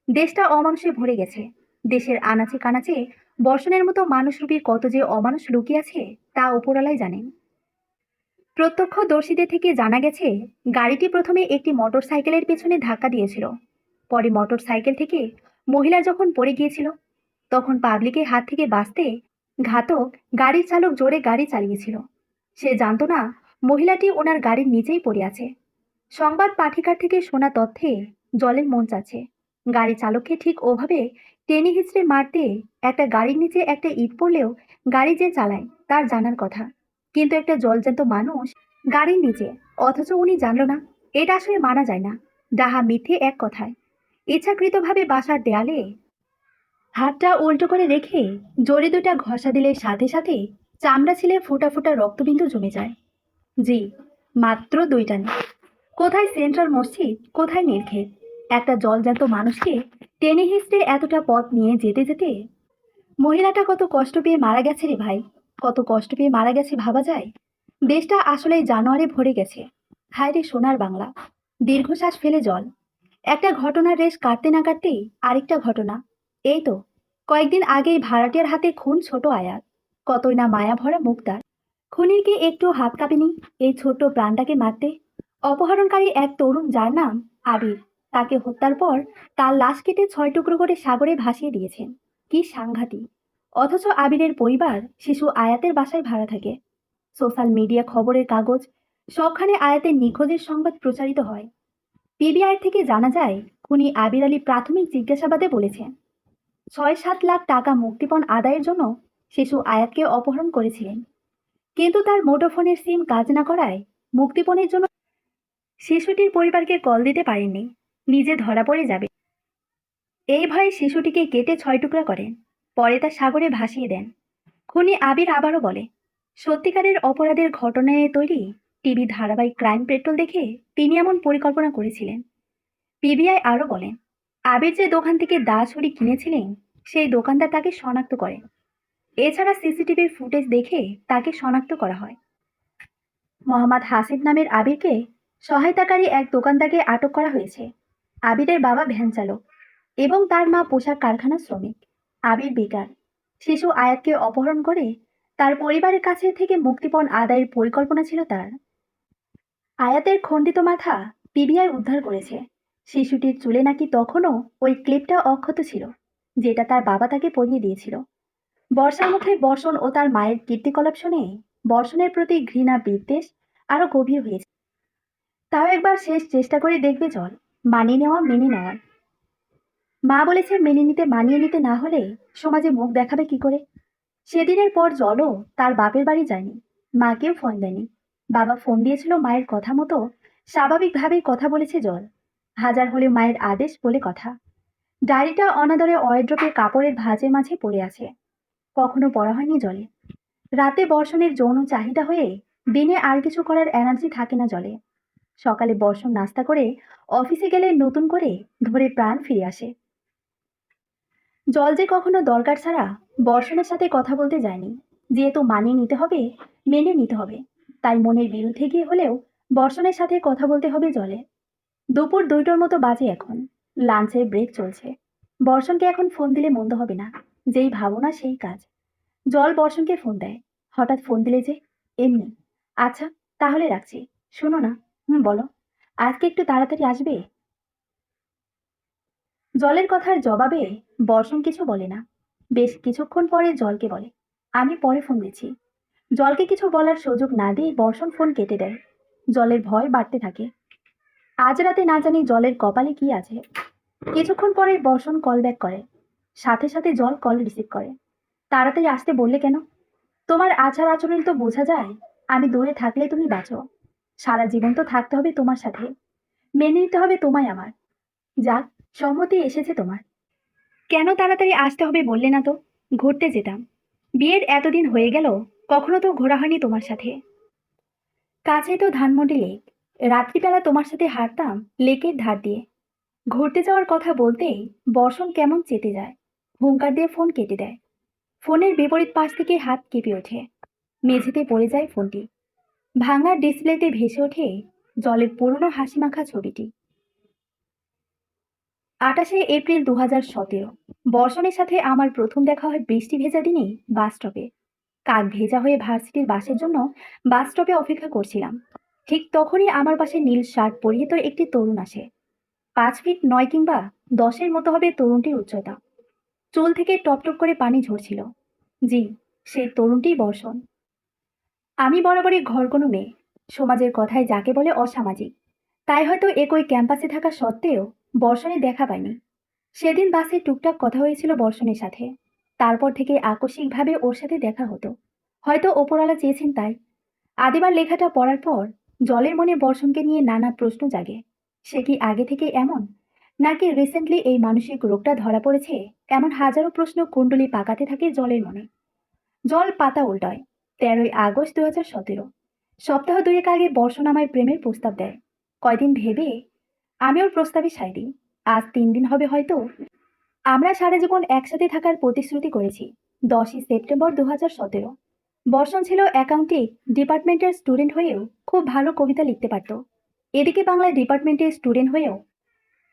দেশটা অমানুষে ভরে গেছে। দেশের আনাচে কানাচে বর্ষণের মতো মানুষরূপী কত যে অমানুষ লুকিয়ে আছে তা উপরওয়ালাই জানেন। প্রত্যক্ষদর্শীদের থেকে জানা গেছে গাড়িটি প্রথমে একটি মোটর সাইকেলের পেছনে ধাক্কা দিয়েছিল। পরে মোটর সাইকেল থেকে মহিলা যখন পড়ে গিয়েছিল, তখন পাবলিকের হাত থেকে বাঁচতে ঘাতক গাড়ির চালক জোরে গাড়ি চালিয়েছিল। সে জানতো না মহিলাটি ওনার গাড়ির নিচেই পড়ে আছে। সংবাদ পাঠিকার থেকে শোনা তথ্যে জলের মন চাচ্ছে গাড়ি চালককে ঠিক ওভাবে টেনে হিঁচড়ে মারতে। একটা গাড়ির নিচে একটা ইট পড়লেও গাড়ি যে চালায় তার জানার কথা, কিন্তু একটা জলজ্যান্ত মানুষ গাড়ির নিচে, অথচ উনি জানল না। এটা আসলে মানা যায় না। ডাহা মিথ্যে এক কথায়। ইচ্ছাকৃতভাবে বাসার দেয়ালে হাতটা উল্টো করে রেখে জোরে দুটা ঘষা দিলে সাথে সাথে চামড়া ছিলে ফোঁটা ফোঁটা রক্তবিন্দু জমে যায়। জি, মাত্র 2টা না। কোথায় সেন্ট্রাল মসজিদ, কোথায় নীলক্ষেত। একটা জলজান্ত মানুষকে টেনে হিঁচড়ে এতটা পথ নিয়ে যেতে যেতে মহিলাটা কত কষ্ট পেয়ে মারা গেছে রে ভাই। কত কষ্ট পেয়ে মারা গেছে ভাবা যায়। দেশটা আসলে জানোয়ারে ভরে গেছে। হায় রে সোনার বাংলা। দীর্ঘশ্বাস ফেলে জল। একটা ঘটনার রেশ কাটতে না কাটতেই আরেকটা ঘটনা। এই তো কয়েকদিন আগেই ভাড়াটিয়ার হাতে খুন ছোট আয়াত। কতই না মায়া ভরা মুখ তার। খুনির কি একটু হাত কাঁপেনি এই ছোট্ট প্রাণটাকে মারতে? অপহরণকারী এক তরুণ যার নাম আবির, তাকে হত্যার পর তার লাশ কেটে 6 টুকরো করে সাগরে ভাসিয়ে দিয়েছেন। কি সাংঘাতিক! অথচ আবিরের পরিবার শিশু আয়াতের বাসায় ভাড়া থাকে। সোশ্যাল মিডিয়া, খবরের কাগজ সবখানে আয়াতের নিখোঁজের সংবাদ প্রচারিত হয়। পিবিআই থেকে জানা যায় খুনি আবির আলী প্রাথমিক জিজ্ঞাসাবাদে বলেছেন 6-7 লাখ টাকা মুক্তিপণ আদায়ের জন্য শিশু আয়াতকে অপহরণ করেছিলেন। কিন্তু তার মুঠোফোনের সিম কাজ না করায় মুক্তিপণের জন্য শিশুটির পরিবারকে কল দিতে পারেননি। নিজে ধরা পড়ে যাবে এই ভয়ে শিশুটিকে কেটে 6 টুকরা করেন, পরে তা সাগরে ভাসিয়ে দেন। খুনি আবির আবারও বলে সত্যিকারের অপরাধের ঘটনায় তৈরি টিভি ধারাবাহিক ক্রাইম পেট্রোল দেখে তিনি এমন পরিকল্পনা করেছিলেন। পিবিআই আরও বলেন, আবির যে দোকান থেকে দা ছুরি কিনেছিলেন সেই দোকানদার তাকে শনাক্ত করেন। এছাড়া সিসিটিভির ফুটেজ দেখে তাকে শনাক্ত করা হয়। মোহাম্মদ হাসিব নামের আবিরকে সহায়তাকারী এক দোকানদারকে আটক করা হয়েছে। আবিরের বাবা ভ্যান চালক এবং তার মা পোশাক কারখানার শ্রমিক। আবির বেকার। শিশু আয়াতকে অপহরণ করে তার পরিবারের কাছে থেকে মুক্তিপণ আদায়ের পরিকল্পনা ছিল তার। আয়াতের খণ্ডিত মাথা পিবিআই উদ্ধার করেছে। শিশুটির চুলে নাকি তখনও ওই ক্লিপটা অক্ষত ছিল, যেটা তার বাবা তাকে পরিয়ে দিয়েছিল। বর্ষার মুখে বর্ষণ ও তার মায়ের কীর্তিকলাপ শুনে বর্ষণের প্রতি ঘৃণা বিদ্বেষ আরো গভীর হয়েছে। তাও একবার শেষ চেষ্টা করে দেখবে জল, মানিয়ে নেওয়া মেনে নেওয়ার। মা বলেছে মেনে নিতে মানিয়ে নিতে না হলে সমাজে মুখ দেখাবে কি করে। সেদিনের পর জলও তার বাপের বাড়ি যায়নি, মাকেও ফোন দেয়নি। বাবা ফোন দিয়েছিল মায়ের কথা মতো স্বাভাবিকভাবেই কথা বলেছে জল। হাজার হলেও মায়ের আদেশ বলে কথা। ডায়েরিটা অনাদরে ওয়ারড্রপে কাপড়ের ভাঁজের মাঝে পড়ে আছে, কখনো পড়া হয়নি জলে। রাতে বর্ষণের যৌন চাহিদা হয়ে দিনে আর কিছু করার এনার্জি থাকে না জলে। সকালে বর্ষণ নাস্তা করে অফিসে গেলে নতুন করে ধরে প্রাণ ফিরে আসে। জল যে কখনো দরকার ছাড়া বর্ষণের সাথে কথা বলতে যায়নি। যেহেতু মানিয়ে নিতে হবে, মেনে নিতে হবে, তাই মনের বিরুদ্ধে গিয়ে হলেও বর্ষণের সাথে কথা বলতে হবে জলে। দুপুর 2টোর মতো বাজে এখন। লাঞ্চের ব্রেক চলছে। বর্ষণকে এখন ফোন দিলে মন্দ হবে না, যেই ভাবনা সেই কাজ। জল বর্ষণকে ফোন দেয়। হঠাৎ ফোন দিলে যে? এমনি। আচ্ছা, তাহলে রাখছি। শোনো না। হুম, বলো। আজকে একটু তাড়াতাড়ি আসবে? জলের কথার জবাবে বর্ষণ কিছু বলে না। বেশ কিছুক্ষণ পরে জলকে বলে, আমি পরে ফোন দিচ্ছি। জলকে কিছু বলার সুযোগ না দিয়ে বর্ষণ ফোন কেটে দেয়। জলের ভয় বাড়তে থাকে। আজ রাতে না জানি জলের কপালে কি আছে। কিছুক্ষণ পরে বর্ষণ কল ব্যাক করে। সাথে সাথে জল কল রিসিভ করে। তাড়াতাড়ি আসতে বললে কেন? তোমার আচার আচরণ তো বোঝা যায় আমি দূরে থাকলে তুমি বাঁচো। সারা জীবন তো থাকতে হবে তোমার সাথে, মেনে নিতে হবে তোমায় আমার। যাক, সম্মতি এসেছে তোমার। কেন তাড়াতাড়ি আসতে হবে বললে না তো? ঘুরতে যেতাম। বিয়ের এতদিন হয়ে গেল, কখনো তো ঘোরা হয়নি তোমার সাথে। কাছে তো ধানমন্ডি লেক। রাত্রিবেলা তোমার সাথে হাঁটতাম লেকের ধার দিয়ে। ঘুরতে যাওয়ার কথা বলতেই বর্ষণ কেমন চেতে যায়। হুঙ্কার দিয়ে ফোন কেটে দেয়। ফোনের বিপরীত পাশ থেকে হাত কেঁপে ওঠে। মেঝেতে পড়ে যায় ফোনটি। ভাঙা ডিসপ্লেতে ভেসে ওঠে জলের পুরনো হাসিমাখা ছবিটি। 28শে এপ্রিল 2017। বর্ষণের সাথে আমার প্রথম দেখা হয় বৃষ্টি ভেজা দিনেই বাস স্টপে। কাক ভেজা হয়ে ভার্সিটির বাসের জন্য বাস স্টপে অপেক্ষা করছিলাম। ঠিক তখনই আমার পাশে নীল শার্ট পরিহিত একটি তরুণ আসে। 5 ফিট 9 কিংবা 10-এর মতো হবে তরুণটির উচ্চতা। চুল থেকে টপটপ করে পানি ঝরছিল। জি, সেই তরুণটিই বর্ষণ। আমি বরাবরই ঘর কোনো মেয়ে, সমাজের কথায় যাকে বলে অসামাজিক। তাই হয়তো একই ক্যাম্পাসে থাকা সত্ত্বেও বর্ষণে দেখা পাইনি। সেদিন বাসে টুকটাক কথা হয়েছিল বর্ষণের সাথে। তারপর থেকে আকস্মিকভাবে ওর সাথে দেখা হতো। হয়তো ওপরওয়ালা চেয়েছেন তাই। আদিবার লেখাটা পড়ার পর জলের মনে বর্ষণকে নিয়ে নানা প্রশ্ন জাগে। সে কি আগে থেকে এমন, নাকি রিসেন্টলি এই মানসিক রোগটা ধরা পড়েছে? এমন হাজারো প্রশ্ন কুণ্ডলি পাকাতে থাকে জলের মনে। জল পাতা উল্টায়। 13ই আগস্ট 2017। সপ্তাহ দুয়েক আগে বর্ষণ আমায় প্রেমের প্রস্তাব দেয়। কয়দিন ভেবে আমি ওর প্রস্তাবে সায় দিই। আজ 3 দিন হবে হয়তো। আমরা সারা জীবন একসাথে থাকার প্রতিশ্রুতি করেছি। 10ই সেপ্টেম্বর 2017। বর্ষণ ছিল অ্যাকাউন্টিং ডিপার্টমেন্টের স্টুডেন্ট হয়েও খুব ভালো কবিতা লিখতে পারত। এদিকে বাংলা ডিপার্টমেন্টের স্টুডেন্ট হয়েও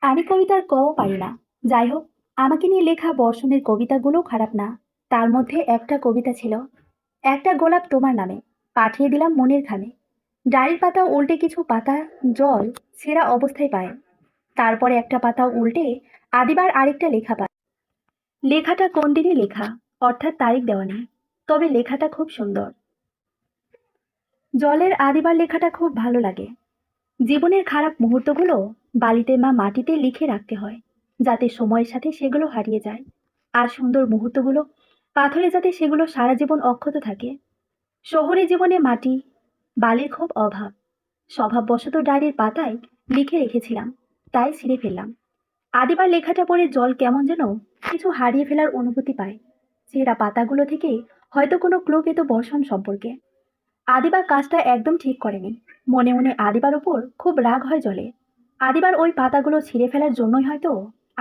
আমি কবিতার কও পারি না। যাই হোক, আমাকে নিয়ে লেখা বর্ষণের কবিতাগুলোও খারাপ না। তার মধ্যে একটা কবিতা ছিল, একটা গোলাপ তোমার নামে, পাঠিয়ে দিলাম মনের খামে। ডায়েরির পাতা উল্টে কিছু পাতা জল ছেঁড়া অবস্থায় পায়। তারপরে একটা পাতা উল্টে আদিবার আরেকটা লেখা পায়। লেখাটা কোন দিনে লেখা, অর্থাৎ তারিখ দেওয়া নেই, তবে লেখাটা খুব সুন্দর। জলের আদিবার লেখাটা খুব ভালো লাগে। জীবনের খারাপ মুহূর্তগুলো বালিতে বা মাটিতে লিখে রাখতে হয়, যাতে সময়ের সাথে সেগুলো হারিয়ে যায়। আর সুন্দর মুহূর্তগুলো পাথরে, যাতে সেগুলো সারা জীবন অক্ষত থাকে। শহুরে জীবনে মাটি বালির খুব অভাব। স্বভাববশত ডায়েরির পাতায় লিখে রেখেছিলাম, তাই ছিঁড়ে ফেললাম। আদিবার লেখাটা পড়ে জল কেমন যেন কিছু হারিয়ে ফেলার অনুভূতি পায়। ছেঁড়া পাতাগুলো থেকে হয়তো কোনো ক্লু পেত বর্ষণ সম্পর্কে। আদিবা কাজটা একদম ঠিক করেনি। মনে মনে আদিবার ওপর খুব রাগ হয় জলে। আদিবার ওই পাতাগুলো ছিঁড়ে ফেলার জন্যই হয়তো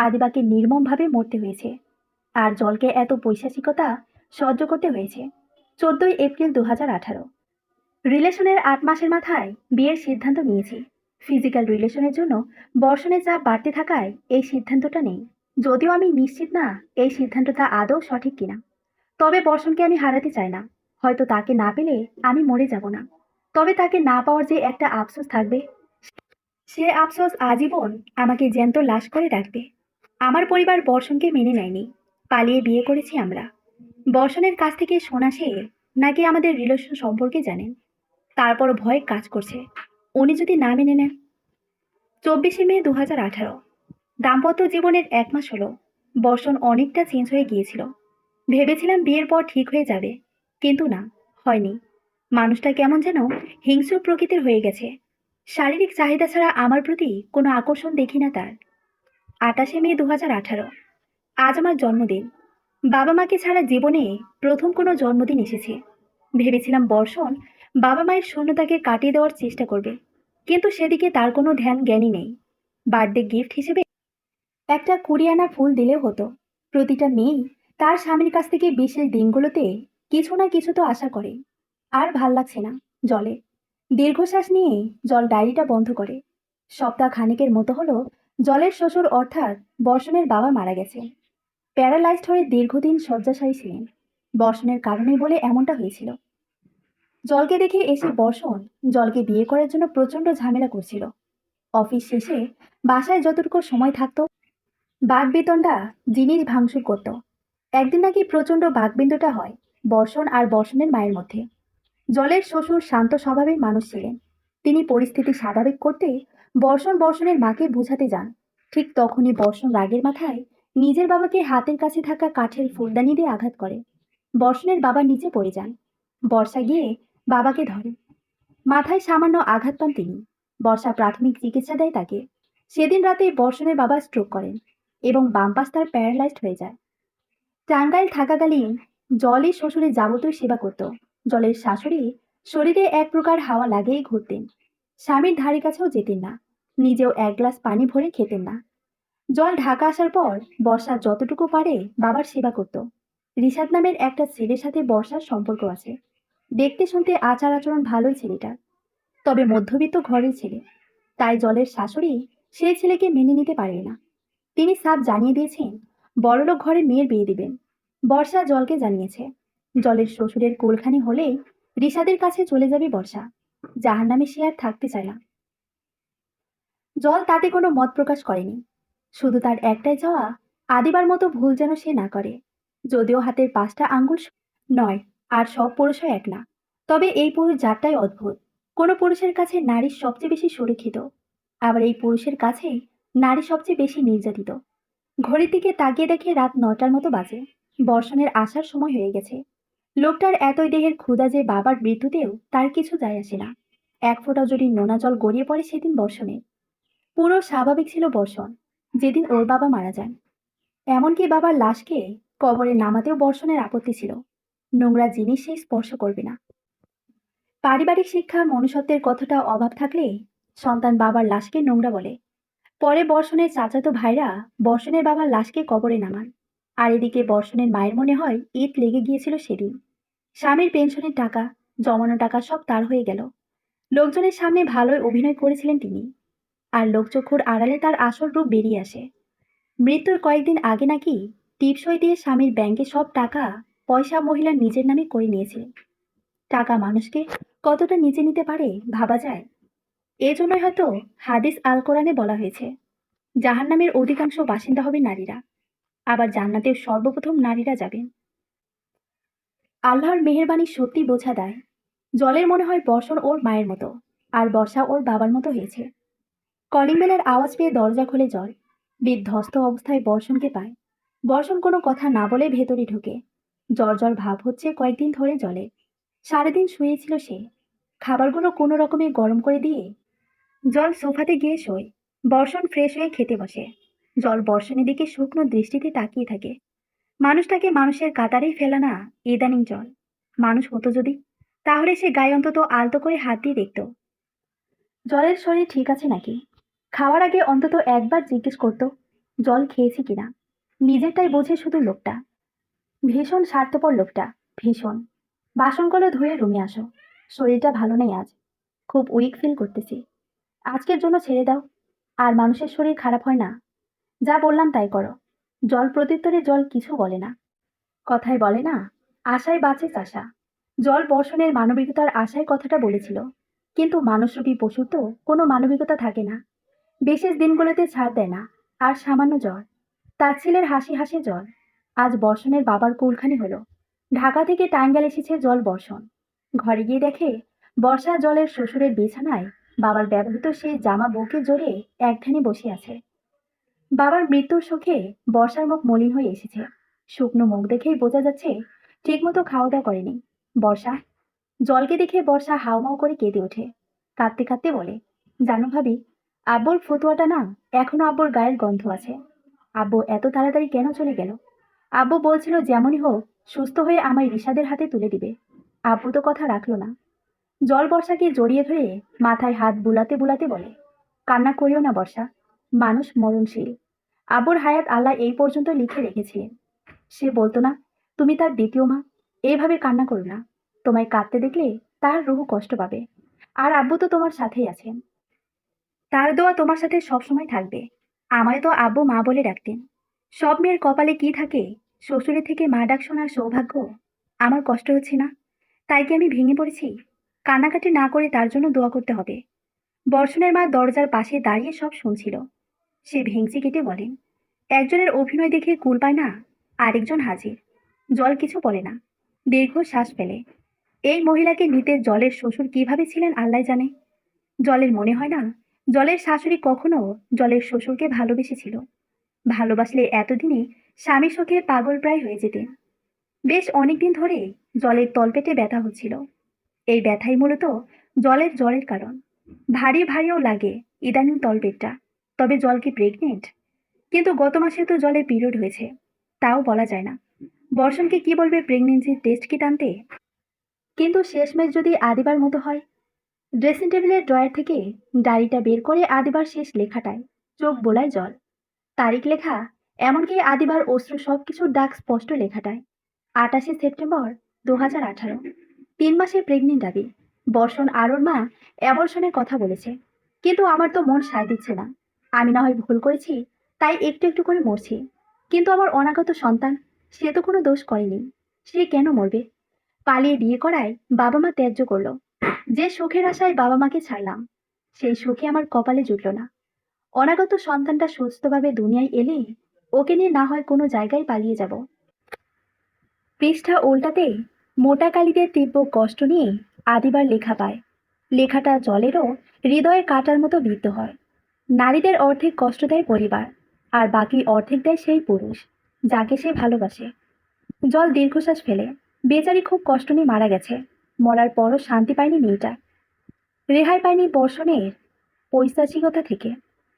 আদিবাকে নির্মমভাবে মরতে হয়েছে। আর জলকে এত পৈশাচিকতা সহ্য করতে হয়েছে। 14 এপ্রিল 2018। রিলেশনের 8 মাসের মাথায় বিয়ের সিদ্ধান্ত নিয়েছি। ফিজিক্যাল রিলেশনের জন্য বর্ষণের চাপ বাড়তে থাকায় এই সিদ্ধান্তটা নেই। যদিও আমি নিশ্চিত না এই সিদ্ধান্তটা আদৌ সঠিক কিনা। তবে বর্ষণকে আমি হারাতে চাই না। হয়তো তাকে না পেলে আমি মরে যাব না, তবে তাকে না পাওয়ার যে একটা আফসোস থাকবে, সে আফসোস আজীবন আমাকে জ্যান্ত লাশ করে রাখবে। আমার পরিবার বর্ষণকে মেনে নেয়নি। পালিয়ে বিয়ে করেছি আমরা। বর্ষণের কাছ থেকে শোনা সে নাকি আমাদের রিলেশন সম্পর্কে জানেন। তারপরও ভয় কাজ করছে, উনি যদি না মেনে নেন। 24 মে 2018। দাম্পত্য জীবনের 1 মাস হলো। বর্ষণ অনেকটা চেঞ্জ হয়ে গিয়েছিল। ভেবেছিলাম বিয়ের পর ঠিক হয়ে যাবে, কিন্তু না, হয়নি। মানুষটা কেমন যেন হিংস্র প্রকৃতির হয়ে গেছে। শারীরিক চাহিদা ছাড়া আমার প্রতি কোনো আকর্ষণ দেখি না তার। 28 মে 2018। আজ আমার জন্মদিন। বাবা মাকে ছাড়া জীবনে প্রথম কোনো জন্মদিন এসেছে। ভেবেছিলাম বর্ষণ বাবা মায়ের শূন্যতাকে কাটিয়ে দেওয়ার চেষ্টা করবে, কিন্তু সেদিকে তার কোনো ধ্যান জ্ঞানই নেই। বার্থডে গিফট হিসেবে একটা কুড়িয়ানা ফুল দিলেও হতো। প্রতিটা মেয়েই তার স্বামীর কাছ থেকে বিশেষ দিনগুলোতে কিছু না কিছু তো আশা করে। আর ভাল লাগছে না জলে। দীর্ঘশ্বাস নিয়ে জল ডায়েরিটা বন্ধ করে। সপ্তাহ খানেকের মতো হলো জলের শ্বশুর অর্থাৎ বর্ষণের বাবা মারা গেছে। প্যারালাইজড হয়ে দীর্ঘদিন শয্যাশায়ী ছিলেন। বর্ষণের কারণেই বলে এমনটা হয়েছিল। জলকে দেখে এসে বর্ষণ জলকে বিয়ে করার জন্য প্রচন্ড ঝামেলা করছিল। অফিস শেষে বাসায় যতটুকু সময় থাকতো বাগবিতণ্ডা জিনিস ভাঙচুর করত। একদিন নাকি প্রচন্ড বাগবিন্দুটা হয় বর্ষণ আর বর্ষণের মায়ের মধ্যে। জলের শ্বশুর শান্ত স্বভাবের মানুষ ছিলেন। তিনি পরিস্থিতি স্বাভাবিক করতে বর্ষণের মাকে বুঝাতে যান। ঠিক তখনই বর্ষণ রাগের মাথায় নিজের বাবাকে হাতের কাছে থাকা কাঠের ফুলদানি দিয়ে আঘাত করে। বর্ষণের বাবা নিচে পড়ে যান। বর্ষা গিয়ে বাবাকে ধরে। মাথায় সামান্য আঘাত পান তিনি। বর্ষা প্রাথমিক চিকিৎসা দেয় তাকে। সেদিন রাতে বর্ষণের বাবা স্ট্রোক করেন এবং বাম পাশ তার প্যারালাইজড হয়ে যায়। টাঙ্গাইল থাকাকালীন জলই শ্বশুরের যাবতীয় সেবা করত। জলের শাশুড়ি শরীরে এক প্রকার হাওয়া লাগিয়েই ঘুরতেন। স্বামীর ধারে কাছেও যেতেন না। নিজেও এক গ্লাস পানি ভরে খেতেন না। জল ঢাকা আসার পর বর্ষা যতটুকু পারে বাবার সেবা করত। রিশাদ নামের একটা ছেলের সাথে বর্ষার সম্পর্ক আছে। দেখতে শুনতে আচার আচরণ ভালোই ছেলেটার, তবে মধ্যবিত্ত ঘরের ছেলে। তাই জলের শাশুড়ি সেই ছেলেকে মেনে নিতে পারে না। তিনি সাফ জানিয়ে দিয়েছেন বড়লোক ঘরে মেয়ের বিয়ে দিবেন। বর্ষা জলকে জানিয়েছে জলের শ্বশুরের কোলখানি হলেই রিশাদের কাছে চলে যাবে বর্ষা। জাহান্নামে সে আর থাকতে চায় না। জল তাতে কোনো মত প্রকাশ করেনি। শুধু তার একটাই চাওয়া আদিবার মতো ভুল যেন সে না করে। যদিও হাতের 5টা আঙ্গুল নয়, আর সব পুরুষও এক না। তবে এই পুরুষ জাতটাই অদ্ভুত। কোনো পুরুষের কাছে নারী সবচেয়ে বেশি সুরক্ষিত, আবার এই পুরুষের কাছে নারী সবচেয়ে বেশি নির্যাতিত। ঘড়ির দিকে তাকিয়ে দেখে রাত 9টার মতো বাজে। বর্ষণের আসার সময় হয়ে গেছে। লোকটার এতই দেহের ক্ষুধা যে বাবার মৃত্যুতেও তার কিছু যায় আসে না। এক ফোঁটা যদি নোনা জল গড়িয়ে পড়ে সেদিন বর্ষণে। পুরো স্বাভাবিক ছিল বর্ষণ যেদিন ওর বাবা মারা যান। এমনকি বাবার লাশকে কবরে নামাতেও বর্ষণের আপত্তি ছিল। নোংরা জিনিস সে স্পর্শ করবে না। পারিবারিক শিক্ষা মনুষ্যত্বের কতটা অভাব থাকলে সন্তান বাবার লাশকে নোংরা বলে। পরে বর্ষণের চাচাতো ভাইরা বর্ষণের বাবার লাশকে কবরে নামান। আর এদিকে বর্ষণের মায়ের মনে হয় ঈদ লেগে গিয়েছিল সেদিন। স্বামীর পেনশনের টাকা, জমানো টাকা সব তার হয়ে গেল। লোকজনের সামনে ভালোই অভিনয় করেছিলেন তিনি। আর লোকচক্ষুর আড়ালে তার আসল রূপ বেরিয়ে আসে। মৃত্যুর কয়েকদিন আগে নাকি টিপসই দিয়ে স্বামীর ব্যাংকে সব টাকা পয়সা মহিলা নিজের নামে করে নিয়েছিলেন। টাকা মানুষকে কতটা নিচে নিতে পারে ভাবা যায়। এজন্যই হয়তো হাদিস আল কোরআনে বলা হয়েছে জাহান্নামের অধিকাংশ বাসিন্দা হবে নারীরা, আবার জান্নাতেও সর্বপ্রথম নারীরা যাবেন। আল্লাহর মেহেরবানি সত্যি বোঝা দেয়। জলের মনে হয় বর্ষণ ওর মায়ের মতো, আর বর্ষা ওর বাবার মতো হয়েছে। কলিং বেলের আওয়াজ পেয়ে দরজা খুলে জল। বিধ্বস্ত অবস্থায় বর্ষণকে পায়। বর্ষণ কোনো কথা না বলে ভেতরে ঢুকে। জ্বর জ্বর ভাব হচ্ছে কয়েকদিন ধরে জলে। সারাদিন শুয়েছিল সে। খাবারগুলো কোনো রকমে গরম করে দিয়ে জল সোফাতে গিয়ে শোয়। বর্ষণ ফ্রেশ হয়ে খেতে বসে। জল বর্ষণের দিকে শুকনো দৃষ্টিতে তাকিয়ে থাকে। মানুষটাকে মানুষের কাতারেই ফেলা না ইদানিং জল। মানুষ হতো যদি, তাহলে সে গায়ে অন্তত আলতো করে হাত দিয়ে দেখত জলের শরীর ঠিক আছে নাকি। খাওয়ার আগে অন্তত একবার জিজ্ঞেস করতো জল খেয়েছি কিনা। নিজেরটাই বোঝে শুধু লোকটা। ভীষণ স্বার্থপর লোকটা, ভীষণ। বাসনগুলো ধুয়ে রুমে আসো। শরীরটা ভালো নেই আজ, খুব উইক ফিল করতেছি। আজকের জন্য ছেড়ে দাও। আর মানুষের শরীর খারাপ হয় না। যা বললাম তাই করো। জল প্রত্যুত্তরে জল কিছু বলে না। কথায় বলে না, আশায় বাঁচে চাষা। জল বর্ষণের মানবিকতার আশায় কথাটা বলেছিল। কিন্তু মানুষরূপী পশুর তো কোনো মানবিকতা থাকে না। বিশেষ দিনগুলোতে ছাড় দেয় না। আর সামান্য জ্বর, তার ছেলের হাসি হাসি জ্বর। আজ বর্ষণের বাবার কুলখানি হলো। ঢাকা থেকে টাঙ্গাইল এসেছে জল বর্ষণ। ঘরে গিয়ে দেখে বর্ষা জলের শ্বশুরের বিছানায় বাবার ব্যবহৃত সেই জামা বউকে জড়িয়ে একধানে বসে আছে। বাবার মৃত্যুর শোকে বর্ষার মুখ মলিন হয়ে এসেছে। শুকনো মুখ দেখেই বোঝা যাচ্ছে ঠিকমতো খাওয়া দাওয়া করেনি বর্ষা। জলকে দেখে বর্ষা হাউমাউ করে কেঁদে ওঠে। কাঁদতে কাঁদতে বলে, জানো ভাবি, আব্বুর ফতুয়াটা না, এখনো আব্বুর গায়ের গন্ধ আছে। আব্বু এত তাড়াতাড়ি কেন চলে গেল? আব্বু বলছিল যেমনই হোক সুস্থ হয়ে আমায় রিশাদের হাতে তুলে দিবে। আব্বু তো কথা রাখলো না। জল বর্ষাকে জড়িয়ে ধরে মাথায় হাত বুলাতে বুলাতে বলে, কান্না করিও না বর্ষা, মানুষ মরণশীল। আব্বুর হায়াত আল্লাহ এই পর্যন্ত লিখে রেখেছিলেন। সে বলতো না, তুমি তার দ্বিতীয় মা, এইভাবে কান্না করো না। তোমায় কাঁদতে দেখলে তার রুহ কষ্ট পাবে। আর আব্বু তো তোমার সাথেই আছেন। তার দোয়া তোমার সাথে সবসময় থাকবে। আমায় তো আব্বু মা বলে ডাকতেন। সব মেয়ের কপালে কি থাকে, শ্বশুরের থেকে মা ডাক শোনার সৌভাগ্য। আমার কষ্ট হচ্ছে না, তাই কি আমি ভেঙে পড়েছি? কান্নাকাটি না করে তার জন্য দোয়া করতে হবে। বর্ষণের মা দরজার পাশে দাঁড়িয়ে সব শুনছিল। সে ভেংচি কেটে বলেন, একজনের অভিনয় দেখে কুল পায় না, আরেকজন হাজির। জল কিছু বলে না, দীর্ঘ শ্বাস ফেলে। এই মহিলাকে নিতে জলের শ্বশুর কিভাবে ছিলেন আল্লাহ জানে। জলের মনে হয় না জলের শাশুড়ি কখনো জলের শ্বশুরকে ভালোবেসেছিল। ভালোবাসলে এতদিনে স্বামী শোকে পাগল প্রায় হয়ে যেতেন। বেশ অনেকদিন ধরে জলের তলপেটে ব্যথা হচ্ছিল। এই ব্যথাই মূলত জলের জ্বরের কারণ। ভারী ভারীও লাগে ইদানিং তলপেটটা। তবে জল কি প্রেগনেন্ট? কিন্তু গত মাসে তো জলে পিরিয়ড হয়েছে, তাও বলা যায় না। বর্ষণকে কি বলবে প্রেগনেন্সির টেস্ট কিট আনতে? কিন্তু শেষমেশ যদি আদিবার মতো হয়। ড্রেসিং টেবিলের ড্রয়ার থেকে ডায়েরিটা বের করে আদিবার শেষ লেখাটায় চোখ বোলায় জল। তারিখ লেখা, এমনকি আদিবার অশ্রু সবকিছুর দাগ স্পষ্ট লেখাটায়। 28 সেপ্টেম্বর 2018। 3 মাসে প্রেগনেন্ট দাবি। বর্ষণ আর ওর মা অ্যাবর্শনের কথা বলেছে। কিন্তু আমার তো মন সায় দিচ্ছে না। আমি না হয় ভুল করেছি, তাই একটু একটু করে মরছি। কিন্তু আমার অনাগত সন্তান, সে তো কোনো দোষ করেনি। সে কেন মরবে? পালিয়ে বিয়ে করায় বাবা মা ত্যায্য করলো। যে সুখের আশায় বাবা মাকে ছাড়লাম, সেই সুখে আমার কপালে জুটল না। অনাগত সন্তানটা সুস্থভাবে দুনিয়ায় এলে ওকে নিয়ে না হয় কোনো জায়গায় পালিয়ে যাব। পৃষ্ঠা উল্টাতে মোটা কালিতে তীব্র কষ্ট নিয়ে আদিবার লেখা পায়। লেখাটা জলেরও হৃদয়ে কাটার মতো বিদ্ধ হয়। নারীদের অর্ধেক কষ্ট দেয় পরিবার, আর বাকি অর্ধেক দেয় সেই পুরুষ যাকে সে ভালোবাসে। জল দীর্ঘশ্বাস ফেলে। বেচারি খুব কষ্ট নিয়ে মারা গেছে। মরার পরও শান্তি পায়নি মেয়েটা। রেহাই পায়নি বর্ষণের পৈশাচিকতা থেকে।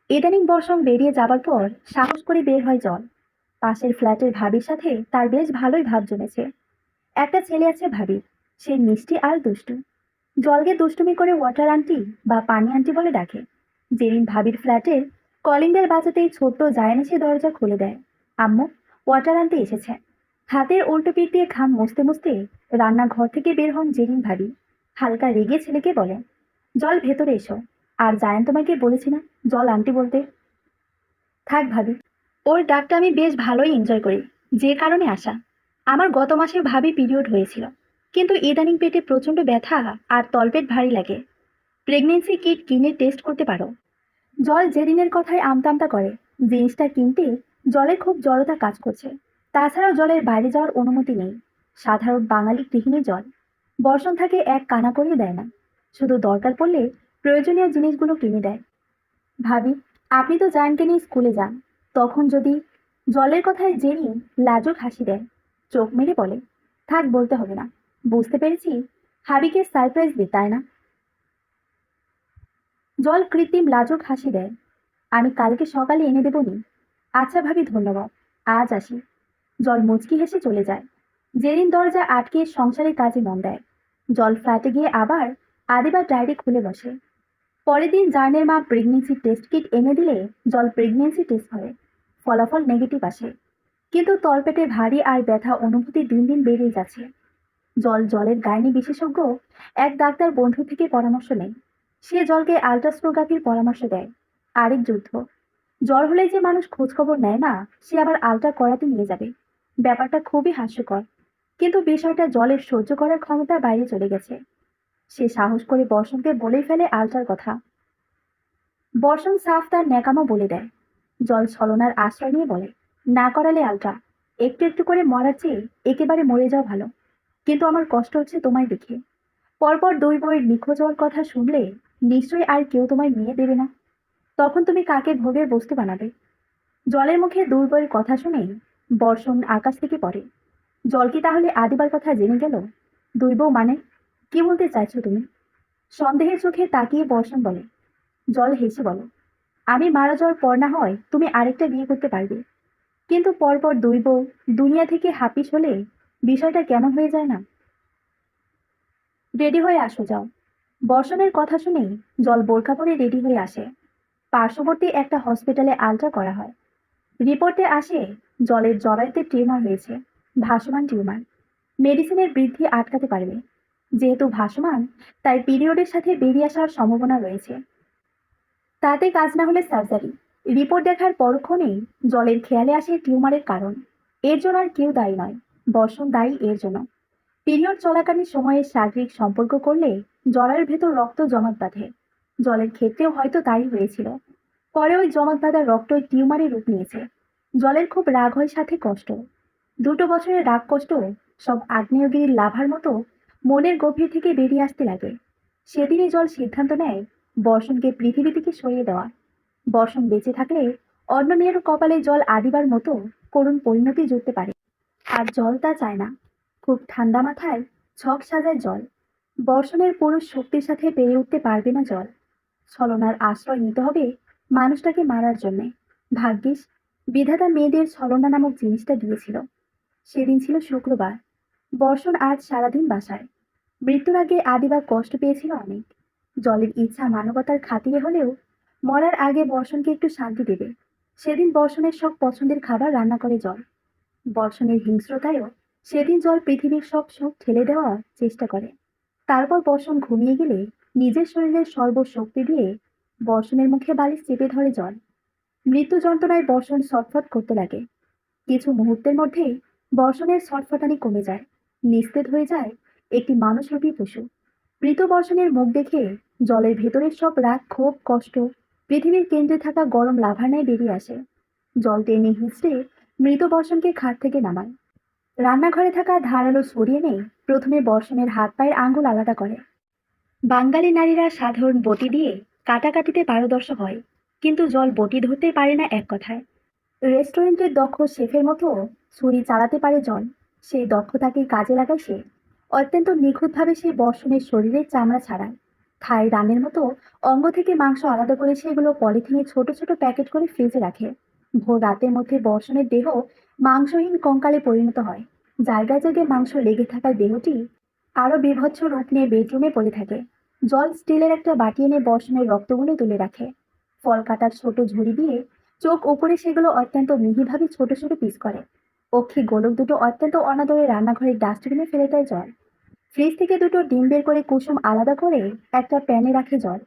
ইদানিং বর্ষণ বেরিয়ে যাবার পর সাহস করে বের হয় জল। পাশের ফ্ল্যাটের ভাবির সাথে তার বেশ ভালোই ভাব জমেছে। একটা ছেলে আছে ভাবির, সে মিষ্টি আর দুষ্টু। জলকে দুষ্টুমি করে ওয়াটার আন্টি বা পানি আন্টি বলে ডাকে। যেদিন ভাবির ফ্ল্যাটের কলিং বেল বাজাতেই ছোট্ট জায়ান এসে দরজা খুলে দেয়। আম্মু, ওয়াটার আন্টি এসেছে। হাতের উল্টো পিঠ দিয়ে ঘাম মুছতে মুছতে রান্নাঘর থেকে বের হন জেরিন ভাবি। হালকা রেগে ছেলেকে বলেন, জল ভেতরে এসো। আর জায়ান তোমাকে বলেছি না জল আন্টি বলতে? থাক ভাবি, ওর ডাকটা আমি বেশ ভালোই এনজয় করি, যে কারণে আসা। আমার গত মাসে ভাবি পিরিয়ড হয়েছিল, কিন্তু ইদানিং পেটে প্রচন্ড ব্যথা আর তলপেট ভারী লাগে। প্রেগনেন্সি কিট কিনে টেস্ট করতে পারো। জল যেদিনের কথায় আমতা আমতা করে। জিনিসটা কিনতে জলের খুব জড়তা কাজ করছে। তাছাড়াও জলের বাইরে যাওয়ার অনুমতি নেই। সাধারণ বাঙালি গৃহিণী জল বর্ষণ থাকে এক কানা করে দেয় না। শুধু দরকার পড়লে প্রয়োজনীয় জিনিসগুলো কিনে দেয়। ভাবি, আপনি তো জায়ানকে নিয়ে স্কুলে যান, তখন যদি? জলের কথায় জেনি লাজুক হাসি দেয়। চোখ মেরে বলে, থাক বলতে হবে না, বুঝতে পেরেছি হাবিকে সারপ্রাইজ দিই তাই না? জল কৃত্রিম লাজুক হাসি দেয়। আমি কালকে সকালে এনে দেবো নি। আচ্ছা ভাবি, ধন্যবাদ, আজ আসি। জল মুচকি হেসে চলে যায়। জেরিন দরজা আটকে সংসারের কাজে মন দেয়। জল ফ্ল্যাটে গিয়ে আবার আদিবার ডায়েরি খুলে বসে। পরের দিন জার্নের মা প্রেগনেন্সি টেস্ট কিট এনে দিলে জল প্রেগনেন্সি টেস্ট করে। ফলাফল নেগেটিভ আসে। কিন্তু তলপেটে ভারী আর ব্যথা অনুভূতি দিন দিন বেড়েই যাচ্ছে। জলের গাইনি বিশেষজ্ঞ এক ডাক্তার বন্ধু থেকে পরামর্শ নেয়। সে জলকে আল্ট্রাসোনোগ্রাফির পরামর্শ দেয়। আরেক যুদ্ধ। জ্বর হলে যে মানুষ খোঁজখবর নেয় না, সে আবার আলট্রা করাতে নিয়ে যাবে। ব্যাপারটা খুবই হাস্যকর। কিন্তু বিষয়টা জলের সহ্য করার ক্ষমতার বাইরে চলে গেছে। সে সাহস করে বর্ষণকে বলেই ফেলে আলট্রার কথা। বর্ষণ সাফ তার ন্যাকামো বলে দেয়। জল ছলনার আশ্রয় নিয়ে বলে, না করালে আলট্রা। একটু একটু করে মরার চেয়ে একেবারে মরে যাওয়া ভালো। কিন্তু আমার কষ্ট হচ্ছে তোমায় দেখে। পরপর 2 বউয়ের নিখোঁজ হওয়ার কথা শুনলে নিশ্চয়ই আর কেউ তোমায় মেয়ে দেবে না। তখন তুমি কাকে ভোগের বস্তু বানাবে? জলের মুখে 2 বউয়ের কথা শুনেই বর্ষণ আকাশ থেকে পড়ে। জল কি তাহলে আদিবার কথা জেনে গেল? 2 বউ মানে কি বলতে চাইছো তুমি? সন্দেহের চোখে তাকিয়ে বর্ষণ বলে। জল হেসে বলো, আমি মারা যাওয়ার পর না হয় তুমি আরেকটা বিয়ে করতে পারবে। কিন্তু পরপর 2 বউ দুনিয়া থেকে হাপিস হলে বিষয়টা কেমন হয়ে যায় না? রেডি হয়ে আসো যাও। বর্ষণের কথা শুনেই জল বোরকা পরে রেডি হয়ে আসে। পার্শ্ববর্তী একটা হসপিটালে আলট্রা করা হয়। রিপোর্টে আসে জলের জরায়ুতে টিউমার হয়েছে। ভাসমান টিউমার। মেডিসিনের বৃদ্ধি আটকাতে পারবে। যেহেতু ভাসমান, তাই পিরিয়ডের সাথে বেরিয়ে আসার সম্ভাবনা রয়েছে। তাতে কাজ না হলে সার্জারি। রিপোর্ট দেখার পরক্ষণেই জলের খেয়ালে আসে টিউমারের কারণ। এর জন্য আর কেউ দায়ী নয়, বর্ষণ দায়ী এর জন্য। পিরিয়ড চলাকালীন সময়ে শারীরিক সম্পর্ক করলে জরায়ুর ভেতর রক্ত জমাট বাঁধে। জলের ক্ষেত্রেও হয়তো তাই হয়েছিল। পরে ওই জমাট বাঁধা রক্তই টিউমারে রূপ নিয়েছে। জলের খুব রাগ হয়, সাথে কষ্ট। 2 বছরের রাগ কষ্ট সব আগ্নেয়গিরির লাভার মতো মনের গভীর থেকে বেরিয়ে আসতে লাগে। সেদিনই জল সিদ্ধান্ত নেয় বর্ষণকে পৃথিবী থেকে সরিয়ে দেওয়া। বর্ষণ বেঁচে থাকলে অন্য মেয়ের কপালে জল আদিবার মতো করুণ পরিণতি জুটতে পারে। আর জল তা চায় না। খুব ঠান্ডা মাথায় ছক সাজায় জল। বর্ষণের পুরুষ শক্তির সাথে পেরে উঠতে পারবে না জল। ছলনার আশ্রয় নিতে হবে মানুষটাকে মারার জন্যে। ভাগ্যিস বিধাতা মেয়েদের ছলনা নামক জিনিসটা দিয়েছিল। সেদিন ছিল শুক্রবার। বর্ষণ আজ সারাদিন বাসায়। মৃত্যুর আগে আদিবা কষ্ট পেয়েছিল অনেক। জলের ইচ্ছা মানবতার খাতিরে হলেও মরার আগে বর্ষণকে একটু শান্তি দেবে। সেদিন বর্ষণের সব পছন্দের খাবার রান্না করে জল। বর্ষণের হিংস্রতায়ও সেদিন জল পৃথিবীর সব সুখ ঠেলে দেওয়ার চেষ্টা করে। তারপর বর্ষণ ঘুমিয়ে গেলে নিজের শরীরের সর্বশক্তি দিয়ে বর্ষণের মুখে বালিশ চেপে ধরে জল। মৃত্যু যন্ত্রণায় বর্ষণ ছটফট করতে লাগে। কিছু মুহূর্তের মধ্যেই বর্ষণের ছটফটানি কমে যায়। নিস্তেজ হয়ে যায় একটি মানুষরূপী পশু। মৃত বর্ষণের মুখ দেখে জলের ভেতরের সব রাগ, ক্ষোভ, কষ্ট পৃথিবীর কেন্দ্রে থাকা গরম লাভার ন্যায় বেরিয়ে আসে। জল টেনে হিঁচড়ে মৃত বর্ষণকে খাট থেকে নামায়। রান্নাঘরে থাকা ধারালো ছড়ি এনে প্রথমে বর্ষণের হাত পায়ের আঙ্গুল আলাদা করে। বাঙালি নারীরা সাধারণ বটি দিয়ে কাটাকাটিতে পারদর্শী হয়, কিন্তু জল বটি ধরতে পারে না এক কথায়। রেস্টুরেন্টের দক্ষ শেফের মতো ছুরি চালাতে পারে জল। সেই দক্ষতাকে কাজে লাগায় সে। অত্যন্ত নিখুঁতভাবে সে বর্ষণের শরীরের চামড়া ছাড়ায়। থাই রানের মতো অঙ্গ থেকে মাংস আলাদা করে সেগুলো পলিথিনে ছোট ছোট প্যাকেট করে ফ্রিজে রাখে। ভোর রাতের মধ্যে বর্ষণের দেহ মাংসহীন কঙ্কালে পরিণত হয়। জায়গায় জায়গায় মাংস লেগে থাকা দেহটি আরো বীভৎস রূপ নিয়ে বেডরুমে পড়ে থাকে। জল স্টিলের একটা বাটি এনে বর্ষণের রক্তগুলো তুলে রাখে। ফল কাটার ছোট ঝুড়ি দিয়ে চোখ উপরে সেগুলো অত্যন্ত মিহিভাবে ছোট ছোট পিস করে। অক্ষি গোলক দুটো অত্যন্ত অনাদরে রান্নাঘরের ডাস্টবিনে ফেলে দেয় জল। ফ্রিজ থেকে দুটো ডিম বের করে কুসুম আলাদা করে একটা প্যানে রাখে জল।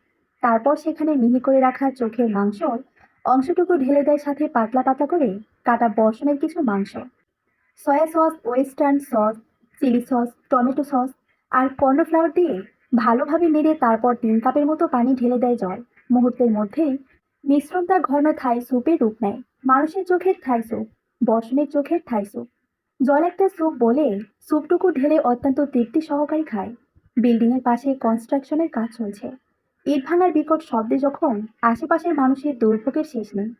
তারপর সেখানে মিহি করে রাখা চোখের মাংসর অংশটুকু ঢেলে দেয়, সাথে পাতলা পাতলা করে কাটা বর্ষণের কিছু মাংস। Soya sauce, western sauce, chilli sauce, tomato sauce আর কর্নফ্লাওয়ার দিয়ে ভালোভাবে নেড়ে তারপর 3 কাপের মতো পানি ঢেলে দেয় জল। মুহূর্তের মধ্যেই মিশ্রণটা ঘন থাই স্যুপের রূপ নেয়। মানুষের চোখের থাই স্যুপ, বর্ষণের চোখের থাই স্যুপ। জল একটা স্যুপ বলে স্যুপটুকু ঢেলে অত্যন্ত তৃপ্তি সহকারে খায়। বিল্ডিং এর পাশে কনস্ট্রাকশনের কাজ চলছে। ইট ভাঙার বিকট শব্দে যখন আশেপাশের মানুষের দুর্ভোগের শেষ নেই,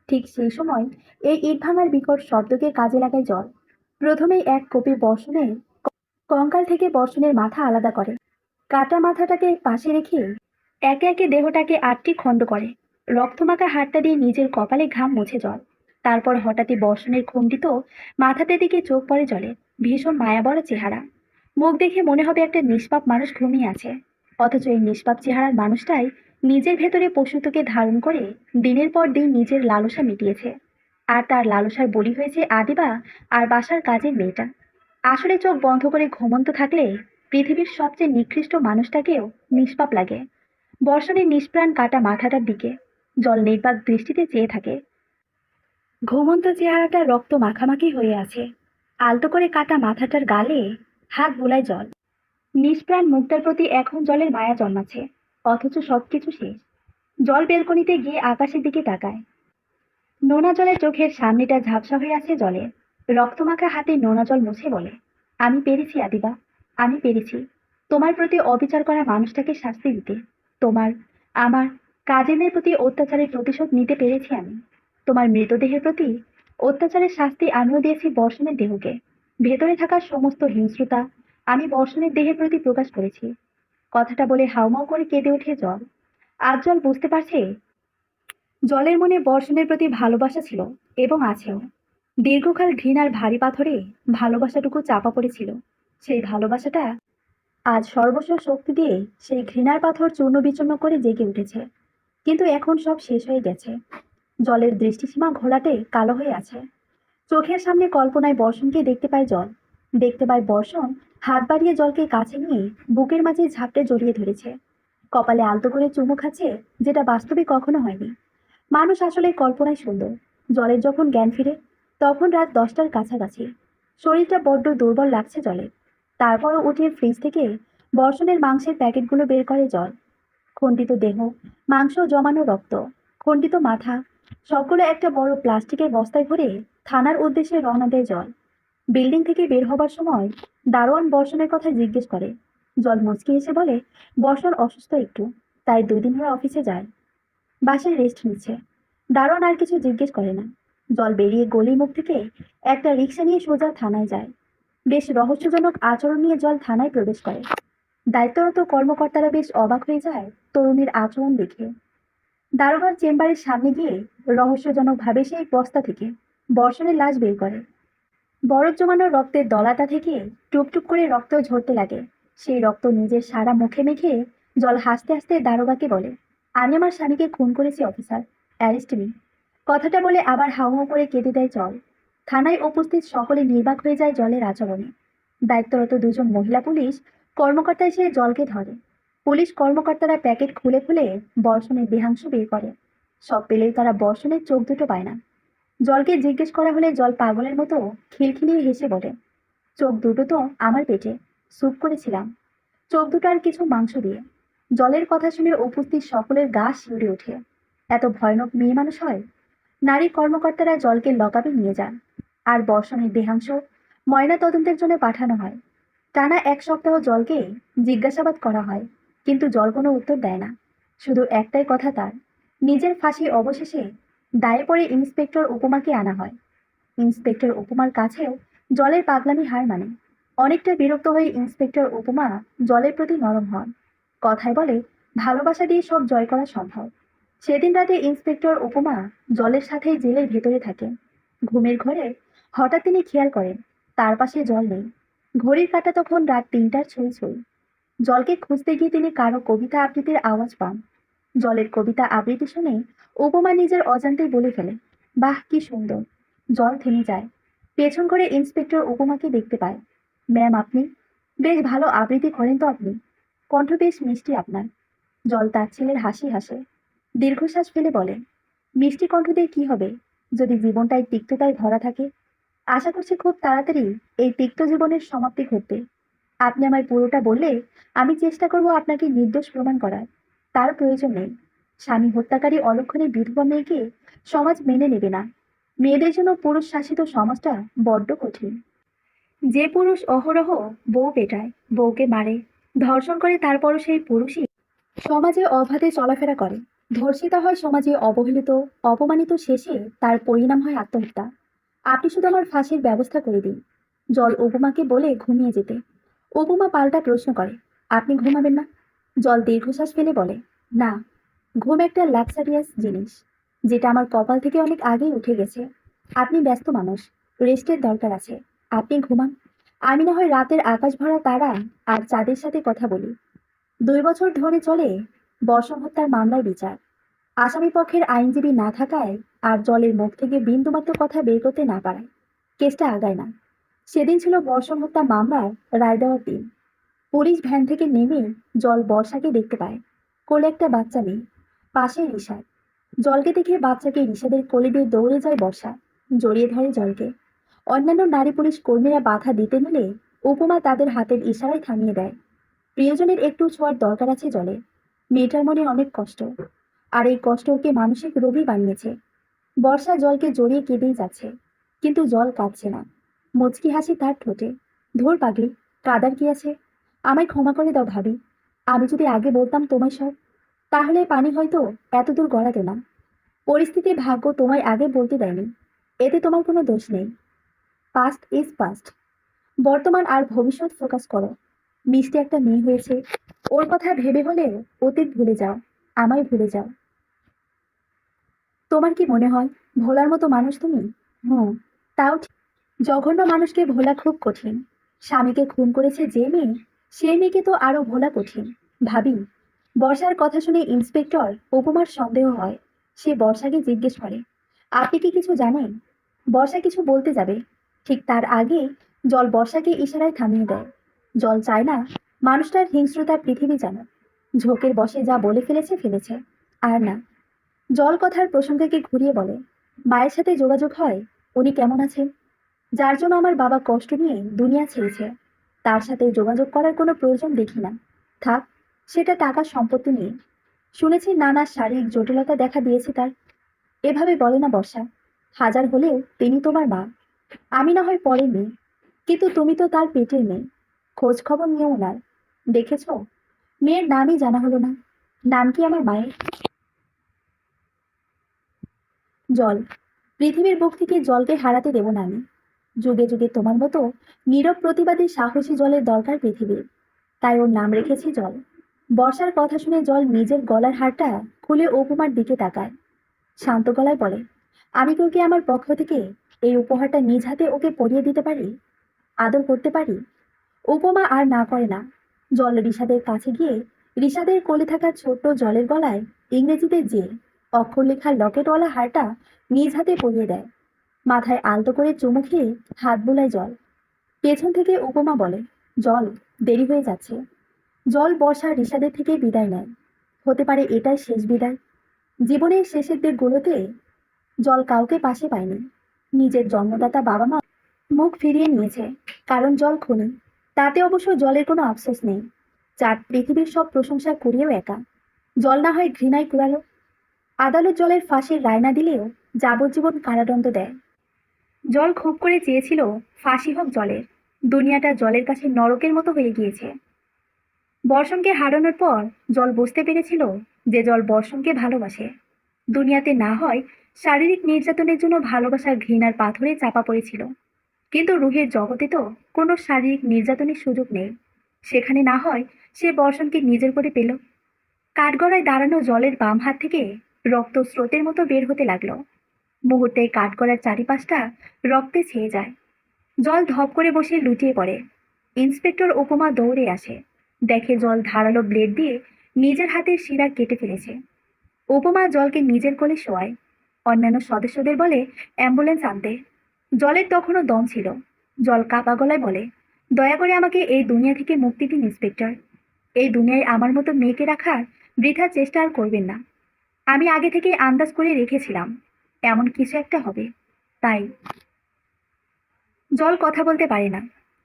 ঠিক সেই সময় এই ইট ভাঙার বিকট শব্দকে কাজে লাগায় জল। প্রথমেই এক কোপে বর্ষণের কঙ্কাল থেকে বর্ষণের মাথা আলাদা করে। কাটা মাথাটাকে পাশে রেখে একে একে দেহটাকে 8টি খণ্ড করে। রক্তমাখা হাতটা দিয়ে নিজের কপালে ঘাম মুছে জল। তারপর হঠাৎই বর্ষণের খণ্ডিত মাথাতে দিকে চোখ পড়ে জলে। ভীষণ মায়াবড় চেহারা। মুখ দেখে মনে হবে একটা নিষ্পাপ মানুষ ঘুমিয়ে আছে। অথচ এই নিষ্পাপ চেহারার মানুষটাই নিজের ভেতরে পশুত্বকে ধারণ করে দিনের পর দিন নিজের লালসা মিটিয়েছে। আর তার লালসার বলি হয়েছে আদিবা আর বাসার কাজের মেয়েটা। আসলে চোখ বন্ধ করে ঘুমন্ত থাকলে পৃথিবীর সবচেয়ে নিকৃষ্ট মানুষটাকেও নিষ্পাপ লাগে। বর্ষণের নিষ্প্রাণ কাটা মাথাটার দিকে জল নির্বাক দৃষ্টিতে চেয়ে থাকে। ঘুমন্ত চেহারাটা রক্ত মাখামাখি হয়ে আছে। আলতো করে কাটা মাথাটার গালে হাত বোলায় জল। নিষ্প্রাণ মুখটার প্রতি এখন জলের মায়া জন্মাচ্ছে, অথচ সবকিছু শেষ। জল বেলকনিতে গিয়ে আকাশের দিকে তাকায়। নোনা জলে চোখের সামনেটা ঝাপসা হয়ে আছে জলে। রক্তমাখা হাতে নোনা জল মুছে বলে, আমি পেরেছি আদিবা, আমি পেরেছি তোমার প্রতি অবিচার করা মানুষটাকে শাস্তি দিতে। তোমার, আমার কাজিনের প্রতি অত্যাচারের প্রতিশোধ নিতে পেরেছি আমি। তোমার মৃতদেহের প্রতি অত্যাচারের শাস্তি আমিও দিয়েছি বর্ষণের দেহকে। ভেতরে থাকা সমস্ত হিংস্রতা আমি বর্ষণের দেহের প্রতি প্রকাশ করেছি। কথাটা বলে হাউমাউ করে কেঁদে ওঠে জল। আজ জল বুঝতে পারছে জলের মনে বর্ষণের প্রতি ভালোবাসা ছিল এবং আছেও। দীর্ঘকাল ঘৃণার ভারী পাথরে ভালোবাসাটুকু চাপা পড়েছিল। সেই ভালোবাসাটা আজ সর্বস্ব শক্তি দিয়ে সেই ঘৃণার পাথর চূর্ণ বিচূর্ণ করে জেগে উঠেছে। কিন্তু এখন সব শেষ হয়ে গেছে। জলের দৃষ্টিসীমা ঘোলাটে কালো হয়ে আছে। চোখের সামনে কল্পনায় বর্ষণকে দেখতে পায় জল। দেখতে পায় বর্ষণ হাত বাড়িয়ে জলকে কাছে নিয়ে বুকের মাঝে ঝাপটে জড়িয়ে ধরেছে। কপালে আলতো করে চুমু খাচ্ছে, যেটা বাস্তবে কখনো হয়নি। মানুষ আসলে কল্পনায় সুন্দর। জলের যখন জ্ঞান ফিরে তখন রাত 10টার কাছাকাছি। শরীরটা বড্ড দুর্বল লাগছে জলের। তারপরও উঠে ফ্রিজ থেকে বর্ষণের মাংসের প্যাকেটগুলো বের করে জল। খণ্ডিত দেহ, মাংস জমানো রক্ত, খণ্ডিত মাথা, সবগুলো একটা বড় প্লাস্টিকের বস্তায় ভরে থানার উদ্দেশ্যে রওনা দেয় জল। বিল্ডিং থেকে বের হবার সময় দারোয়ান বর্ষণের কথা জিজ্ঞেস করে। জল মুচকি এসে বলে, বর্ষণ অসুস্থ একটু, তাই 2 দিন ধরে অফিসে যায়, বাসায় রেস্ট নিচ্ছে। দারোয়ান আর কিছু জিজ্ঞেস করে না। জল বেরিয়ে গলি মুখ থেকে একটা রিক্সা নিয়ে সোজা থানায় যায়। বেশ রহস্যজনক আচরণ নিয়ে জল থানায় প্রবেশ করে। দায়িত্বরত কর্মকর্তারা বেশ অবাক হয়ে যায় তরুণীর আচরণ দেখে। দারোগার চেম্বারের সামনে গিয়ে রহস্যজনকভাবে সেই বস্তা থেকে বর্ষণের লাশ বের করে। বরফ জমানো রক্তের দলাটা থেকে টুপটুপ করে রক্ত ঝরতে লাগে। সেই রক্ত নিজের সারা মুখে মেখে জল হাসতে হাসতে দারোগাকে বলে, আমি আমার স্বামীকে খুন করেছি অফিসার, অ্যারেস্ট মি। কথাটা বলে আবার হাউমাউ করে কেঁদে দেয় জল। থানায় উপস্থিত সকলে নির্বাক হয়ে যায় জলের আচরণে। দায়িত্বরত 2জন মহিলা পুলিশ কর্মকর্তা এসে জলকে ধরে। পুলিশ কর্মকর্তারা প্যাকেট খুলে খুলে বর্ষণের দেহাংশ বের করে। সব পেলেই তারা বর্ষণের চোখ দুটো পায় না। জলকে জিজ্ঞেস করা হলে জল পাগলের মতো খিলখিলিয়ে হেসে বলে, চোখ দুটো তো আমার পেটে স্যুপ করেছিলাম, চোখ দুটো আর কিছু মাংস দিয়ে। জলের কথা শুনে উপস্থিত সকলের গা শিউরে ওঠে। এত ভয়ানক মেয়ে মানুষ হয়? নারী কর্মকর্তারা জলকে লকআপে নিয়ে যান। আর বর্ষণের দেহাংশ ময়না তদন্তের জন্য পাঠানো হয়। টানা 1 সপ্তাহ জলকে জিজ্ঞাসাবাদ করা হয়, কিন্তু জল কোনো উত্তর দেয় না। শুধু একটাই কথা তার, নিজের ফাঁসি। অবশেষে দায়ে পড়ে ইন্সপেক্টর উপমাকে আনা হয়। ইন্সপেক্টর উপমার কাছেও জলের পাগলামি হার মানে। অনেকটা বিরক্ত হয়ে ইন্সপেক্টর উপমা জলের প্রতি নরম হন। কথায় বলে, ভালোবাসা দিয়ে সব জয় করা সম্ভব। সেদিন রাতে ইন্সপেক্টর উপমা জলের সাথেই জেলের ভেতরে থাকেন। ঘুমের ঘরে হঠাৎ তিনি খেয়াল করেন তার পাশে জল নেই। ঘড়ির কাঁটা তখন রাত 3টার ছুঁই ছুঁই। জলকে খুঁজতে গিয়ে তিনি কারো কবিতা আবৃত্তির আওয়াজ পান। জলের কবিতা আবৃত্তি শুনে উপমা নিজের অজান্তেই বলে ফেলে, বাহ কি সুন্দর। জল থেমে যায়। পেছন করে ইন্সপেক্টর উপমাকে দেখতে পায়। ম্যাম আপনি বেশ ভালো আবৃত্তি করেন তো আপনি, কণ্ঠ বেশ মিষ্টি আপনার। জল তার ছেলের হাসি হাসে, দীর্ঘশ্বাস ফেলে বলে, মিষ্টি কণ্ঠ দিয়ে কি হবে যদি জীবনটাই তিক্ততায় ভরা থাকে। আশা করছি খুব তাড়াতাড়ি এই তিক্ত জীবনের সমাপ্তি ঘটবে। আপনি আমায় পুরোটা বললে আমি চেষ্টা করব আপনাকে নির্দোষ প্রমাণ করার। তার প্রয়োজন নেই। স্বামী হত্যাকারী অলক্ষণে বিধবা মেয়েকে সমাজ মেনে নেবে না। মেয়েদের জন্য পুরুষ শাসিত সমাজটা বড্ড কঠিন। যে পুরুষ অহরহ বউ পেটায়, বউকে মারে, ধর্ষণ করে, তারপরও সেই পুরুষই সমাজে অবাধে চলাফেরা করে, ধর্ষিতা হয়, সমাজে অবহেলিত, অপমানিত, শেষে তার পরিণাম হয় আত্মহত্যা। আপনি শুধু আমার ফাঁসির ব্যবস্থা করে দিন। জল উপমাকে বলে ঘুমিয়ে যেতে। উপমা পাল্টা প্রশ্ন করে, আপনি ঘুমাবেন না? জল দীর্ঘশ্বাস ফেলে বলে, না, ঘুম একটা লাক্সারিয়াস জিনিস, যেটা আমার কপাল থেকে অনেক আগেই উঠে গেছে। আপনি ব্যস্ত মানুষ, রেস্টের দরকার আছে। আপনি ঘুমান, আমি না হয় রাতের আকাশ ভরা তারা আর চাঁদের সাথে কথা বলি। 2 বছর ধরে চলে বর্ষণ হত্যার মামলার বিচার। আসামি পক্ষের আইনজীবী না থাকায় আর জলের মুখ থেকে বিন্দুমাত্র কথা বের করতে না পারায় কেসটা আগায় না। সেদিন ছিল বর্ষণ হত্যা মামলার রায় দেওয়ার দিন। পুলিশ ভ্যান থেকে নেমে জল বর্ষাকে দেখতে পায়, কোলে একটা বাচ্চা মেয়ে, পাশে রিশাদ। জলকে দেখে বাচ্চাকে রিশাদের কোলে দিয়ে দৌড়ে যায় বর্ষা, জড়িয়ে ধরে জলকে। অন্যান্য নারী পুলিশ কর্মীরা বাধা দিতে নিলে উপমা তাদের হাতের ইশারায় থামিয়ে দেয়। প্রিয়জনের একটু ছোঁয়ার দরকার আছে জলে। মেয়েটার মনে অনেক কষ্ট, আর এই কষ্ট ওকে মানসিক রোগী বানিয়েছে। বর্ষা জলকে জড়িয়ে কেঁদেই যাচ্ছে, কিন্তু জল কাঁদছে না। মুচকি হাসি তার ঠোঁটে। ধুর পাগলি, কাদার কি আছে? আমায় ক্ষমা করে দাও ভাবি। আমি যদি আগে বলতাম তোমায় সব, তাহলে পানি হয়তো এত দূর গড়াতো না। পরিস্থিতি ভাগ্য তোমায় আগে বলতে দেয়নি, এতে তোমার কোনো দোষ নেই। Past is past. বর্তমান আর ভবিষ্যৎ ফোকাস করো। মিষ্টি একটা মেয়ে হয়েছে, ওর কথা ভেবে হলেও অতীত ভুলে যাও, আমায় ভুলে যাও। তোমার কি মনে হয় ভোলার মতো মানুষ তুমি? হুম, তাও ঠিক। জঘন্য মানুষকে ভোলা খুব কঠিন। স্বামীকে খুন করেছে যে মেয়ে, সেই মেয়েকে তো আরো ভোলা কঠিন। ভাবি, বর্ষার কথা শুনে ইন্সপেক্টর উপমার সন্দেহ হয়। সে বর্ষাকে জিজ্ঞেস করে, আপনি কি কিছু জানেন? বর্ষা কিছু বলতে যাবে, ঠিক তার আগে জল বর্ষাকে ইশারায় থামিয়ে দেয়। জল চায় না মানুষটার হিংস্রতা পৃথিবী জানো। ঝোঁকের বশে যা বলে ফেলেছে ফেলেছে, আর না। জল কথার প্রসঙ্গকে ঘুরিয়ে বলে, মায়ের সাথে যোগাযোগ হয়, উনি কেমন আছেন? যার জন্য আমার বাবা কষ্ট নিয়ে দুনিয়া ছেড়েছে, তার সাথে যোগাযোগ করার কোনো প্রয়োজন দেখি না। থাক, সেটা টাকা সম্পত্তি নিয়ে। শুনেছি নানা শারীরিক জটিলতা দেখা দিয়েছে তার। এভাবে বলে না বর্ষা, হাজার হলেও তিনি তোমার মা। আমি না হয় পরের মেয়ে, কিন্তু তুমি তো তার পেটের মেয়ে। খোঁজ খবর নিয়েও না। দেখেছ, মেয়ের নামই জানা হলো না। নাম কি আমার মায়ের? জল। পৃথিবীর বুক থেকে জলকে হারাতে দেব না আমি। যুগে যুগে তোমার মতো নীরব প্রতিবাদী সাহসী জলের দরকার পৃথিবীর। তাই ওর নাম রেখেছি জল। বর্ষার কথা শুনে জল নিজের গলার হারটা খুলে উপমার দিকে তাকায়। শান্ত গলায় বলে, আমি কি ওকে আমার পক্ষ থেকে এই উপহারটা নিজ হাতে ওকে পরিয়ে দিতে পারি? আদর করতে পারি? উপমা আর না করে না। জল রিশাদের কাছে গিয়ে রিশাদের কোলে থাকা ছোট্ট জলের গলায় ইংরেজিতে যে অক্ষর লেখা লকেটওয়ালা হারটা নিজ হাতে পরিয়ে দেয়। মাথায় আলতো করে চুমু খেয়ে হাত বুলায় জল। পেছন থেকে উপমা বলে, জল, দেরি হয়ে যাচ্ছে। জল বর্ষা রিশাদের থেকে বিদায় নেয়। হতে পারে এটাই শেষ বিদায়। জীবনের শেষের দিকগুলোতে জল কাউকে পাশে পায়নি। নিজের জন্মদাতা বাবা মা মুখ ফিরিয়ে নিয়েছে, কারণ জল খুনি। তাতে অবশ্য জলের কোনো আফসোস নেই। চাঁদ পৃথিবীর সব প্রশংসা করিয়েও একা। জল না হয় ঘৃণায় কুড়ালো। আদালত জলের ফাঁসির রায় না দিলেও যাবজ্জীবন কারাদণ্ড দেয়। জল খুব করে চেয়েছিল ফাঁসি হোক জলের। দুনিয়াটা জলের কাছে নরকের মতো হয়ে গিয়েছে। বর্ষণকে হারানোর পর জল বুঝতে পেরেছিল যে জল বর্ষণকে ভালোবাসে। দুনিয়াতে না হয় শারীরিক নির্যাতনের জন্য ভালোবাসার ঘৃণার পাথরে চাপা পড়েছিল, কিন্তু রুহের জগতে তো কোনো শারীরিক নির্যাতনের সুযোগ নেই। সেখানে না হয় সে বর্ষণকে নিজের করে পেল। কাঠগড়ায় দাঁড়ানো জলের বাম হাত থেকে রক্ত স্রোতের মতো বের হতে লাগলো। মুহূর্তে কাঠগড়ার চারিপাশটা রক্তে ছেয়ে যায়। জল ধপ করে বসে লুটিয়ে পড়ে। ইন্সপেক্টর উপমা দৌড়ে আসে, দেখে জল ধারালো ব্লেড দিয়ে নিজের হাতের শিরা কেটে ফেলেছে। উপমা জলকে নিজের কোলে শোয়ায়। অন্যান্য সদস্যদের বলে অ্যাম্বুলেন্স আনতে। জলের তখনও দম ছিল। জল কাপা গলায় বলে, দয়া করে আমাকে এই দুনিয়া থেকে মুক্তি দিন ইন্সপেক্টর। এই দুনিয়ায় আমার মতো মেয়েকে রাখার বৃথা চেষ্টা আর করবেন না। আমি আগে থেকে আন্দাজ করে রেখেছিলাম এমন কিছু একটা হবে, তাই। জল কথা বলতে পারে না,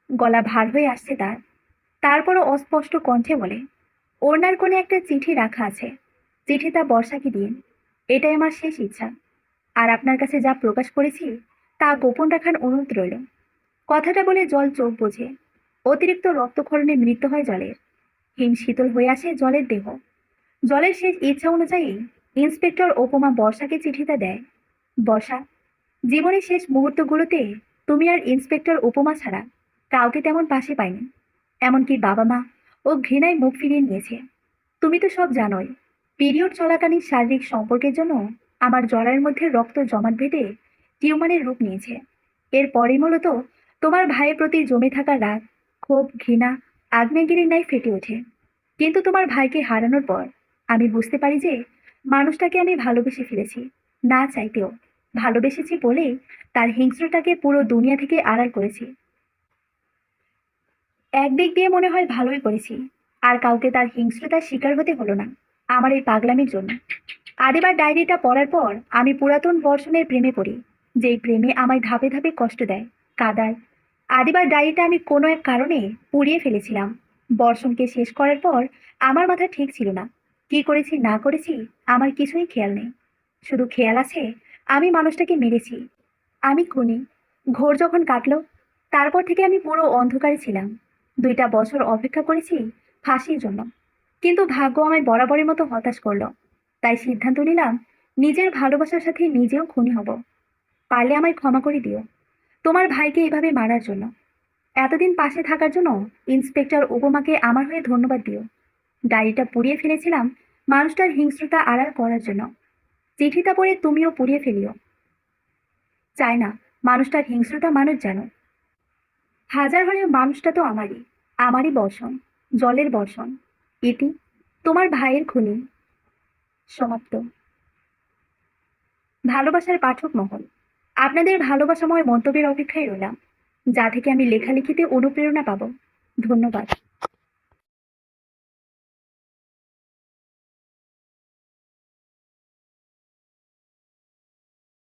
গলা ভার হয়ে আসছে তার। তারপরও অস্পষ্ট কণ্ঠে বলে, ওড়নার কোণে একটা চিঠি রাখা আছে, চিঠিটা বর্ষাকে দিন। এটাই আমার শেষ ইচ্ছা। আর আপনার কাছে যা প্রকাশ করেছি তা গোপন রাখার অনুরোধ রইল। কথাটা বলে জল চোখ বোঝে। অতিরিক্ত রক্তক্ষরণে মৃত্যু হয় জলের। হিম শীতল হয়ে আসে জলের দেহ। জলের শেষ ইচ্ছা অনুযায়ী ইন্সপেক্টর উপমা বর্ষাকে চিঠিটা দেয়। বর্ষা, জীবনের শেষ মুহূর্তগুলোতে তুমি আর ইন্সপেক্টর উপমা ছাড়া কাউকে তেমন পাশে পাইনি। এমনকি বাবা মা ও ঘৃণায় মুখ ফিরিয়ে নিয়েছে। তুমি তো সব জানোই, পিরিয়ড চলাকালীন শারীরিক সম্পর্কের জন্য আমার জরায়ের মধ্যে রক্ত জমাট বেঁধে টিউমারের রূপ নিয়েছে। এরপরই মূলত তোমার ভাইয়ের প্রতি জমে থাকা রাগ, ক্ষোভ, ঘৃণা আগ্নেয়গিরির ন্যায় ফেটে ওঠে। কিন্তু তোমার ভাইকে হারানোর পর আমি বুঝতে পারি যে মানুষটাকে আমি ভালোবেসে ফেলেছি, না চাইতেও। ভালোবেসেছি বলেই তার হিংস্রটাকে পুরো দুনিয়া থেকে আড়াল করেছি। একদিক দিয়ে মনে হয় ভালোই করেছি, আর কাউকে তার হিংস্রতার শিকার হতে হলো না আমার এই পাগলামির জন্য। আদিবার ডায়েরিটা পড়ার পর আমি পুরাতন বর্ষণের প্রেমে পড়ি, যেই প্রেমে আমায় ধাপে ধাপে কষ্ট দেয়, কাদায়। আদিবার ডায়েরিটা আমি কোনো এক কারণে পুড়িয়ে ফেলেছিলাম। বর্ষণকে শেষ করার পর আমার মাথা ঠিক ছিল না। কি করেছি না করেছি আমার কিছুই খেয়াল নেই। শুধু খেয়াল আছে আমি মানুষটাকে মেরেছি। আমি খুনি। ঘোর যখন কাটলো, তারপর থেকে আমি পুরো অন্ধকারে ছিলাম। 2টা বছর অপেক্ষা করেছি ফাঁসির জন্য, কিন্তু ভাগ্য আমায় বরাবরের মতো হতাশ করলো। তাই সিদ্ধান্ত নিলাম নিজের ভালোবাসার সাথে নিজেও খুনি হব। পারলে আমায় ক্ষমা করে দিও, তোমার ভাইকে এভাবে মারার জন্য। এতদিন পাশে থাকার জন্য ইন্সপেক্টর উপমাকে আমার হয়ে ধন্যবাদ দিও। ডায়েরিটা পুড়িয়ে ফেলেছিলাম মানুষটার হিংস্রতা আড়াল করার জন্য। চিঠিটা পড়ে তুমিও পুড়িয়ে ফেলিও। চাই না মানুষটার হিংস্রতা মানুষ জানো। হাজার হলেও মানুষটা তো আমারই, আমারই বর্ষণ, জলের বর্ষণ। ইতি, তোমার ভাইয়ের খুনি। সমাপ্ত। ভালোবাসার পাঠক মহল, আপনাদের ভালোবাসাময় মন্তব্যের অপেক্ষায় রইলাম, যা থেকে আমি লেখালেখিতে অনুপ্রেরণা পাবো। ধন্যবাদ।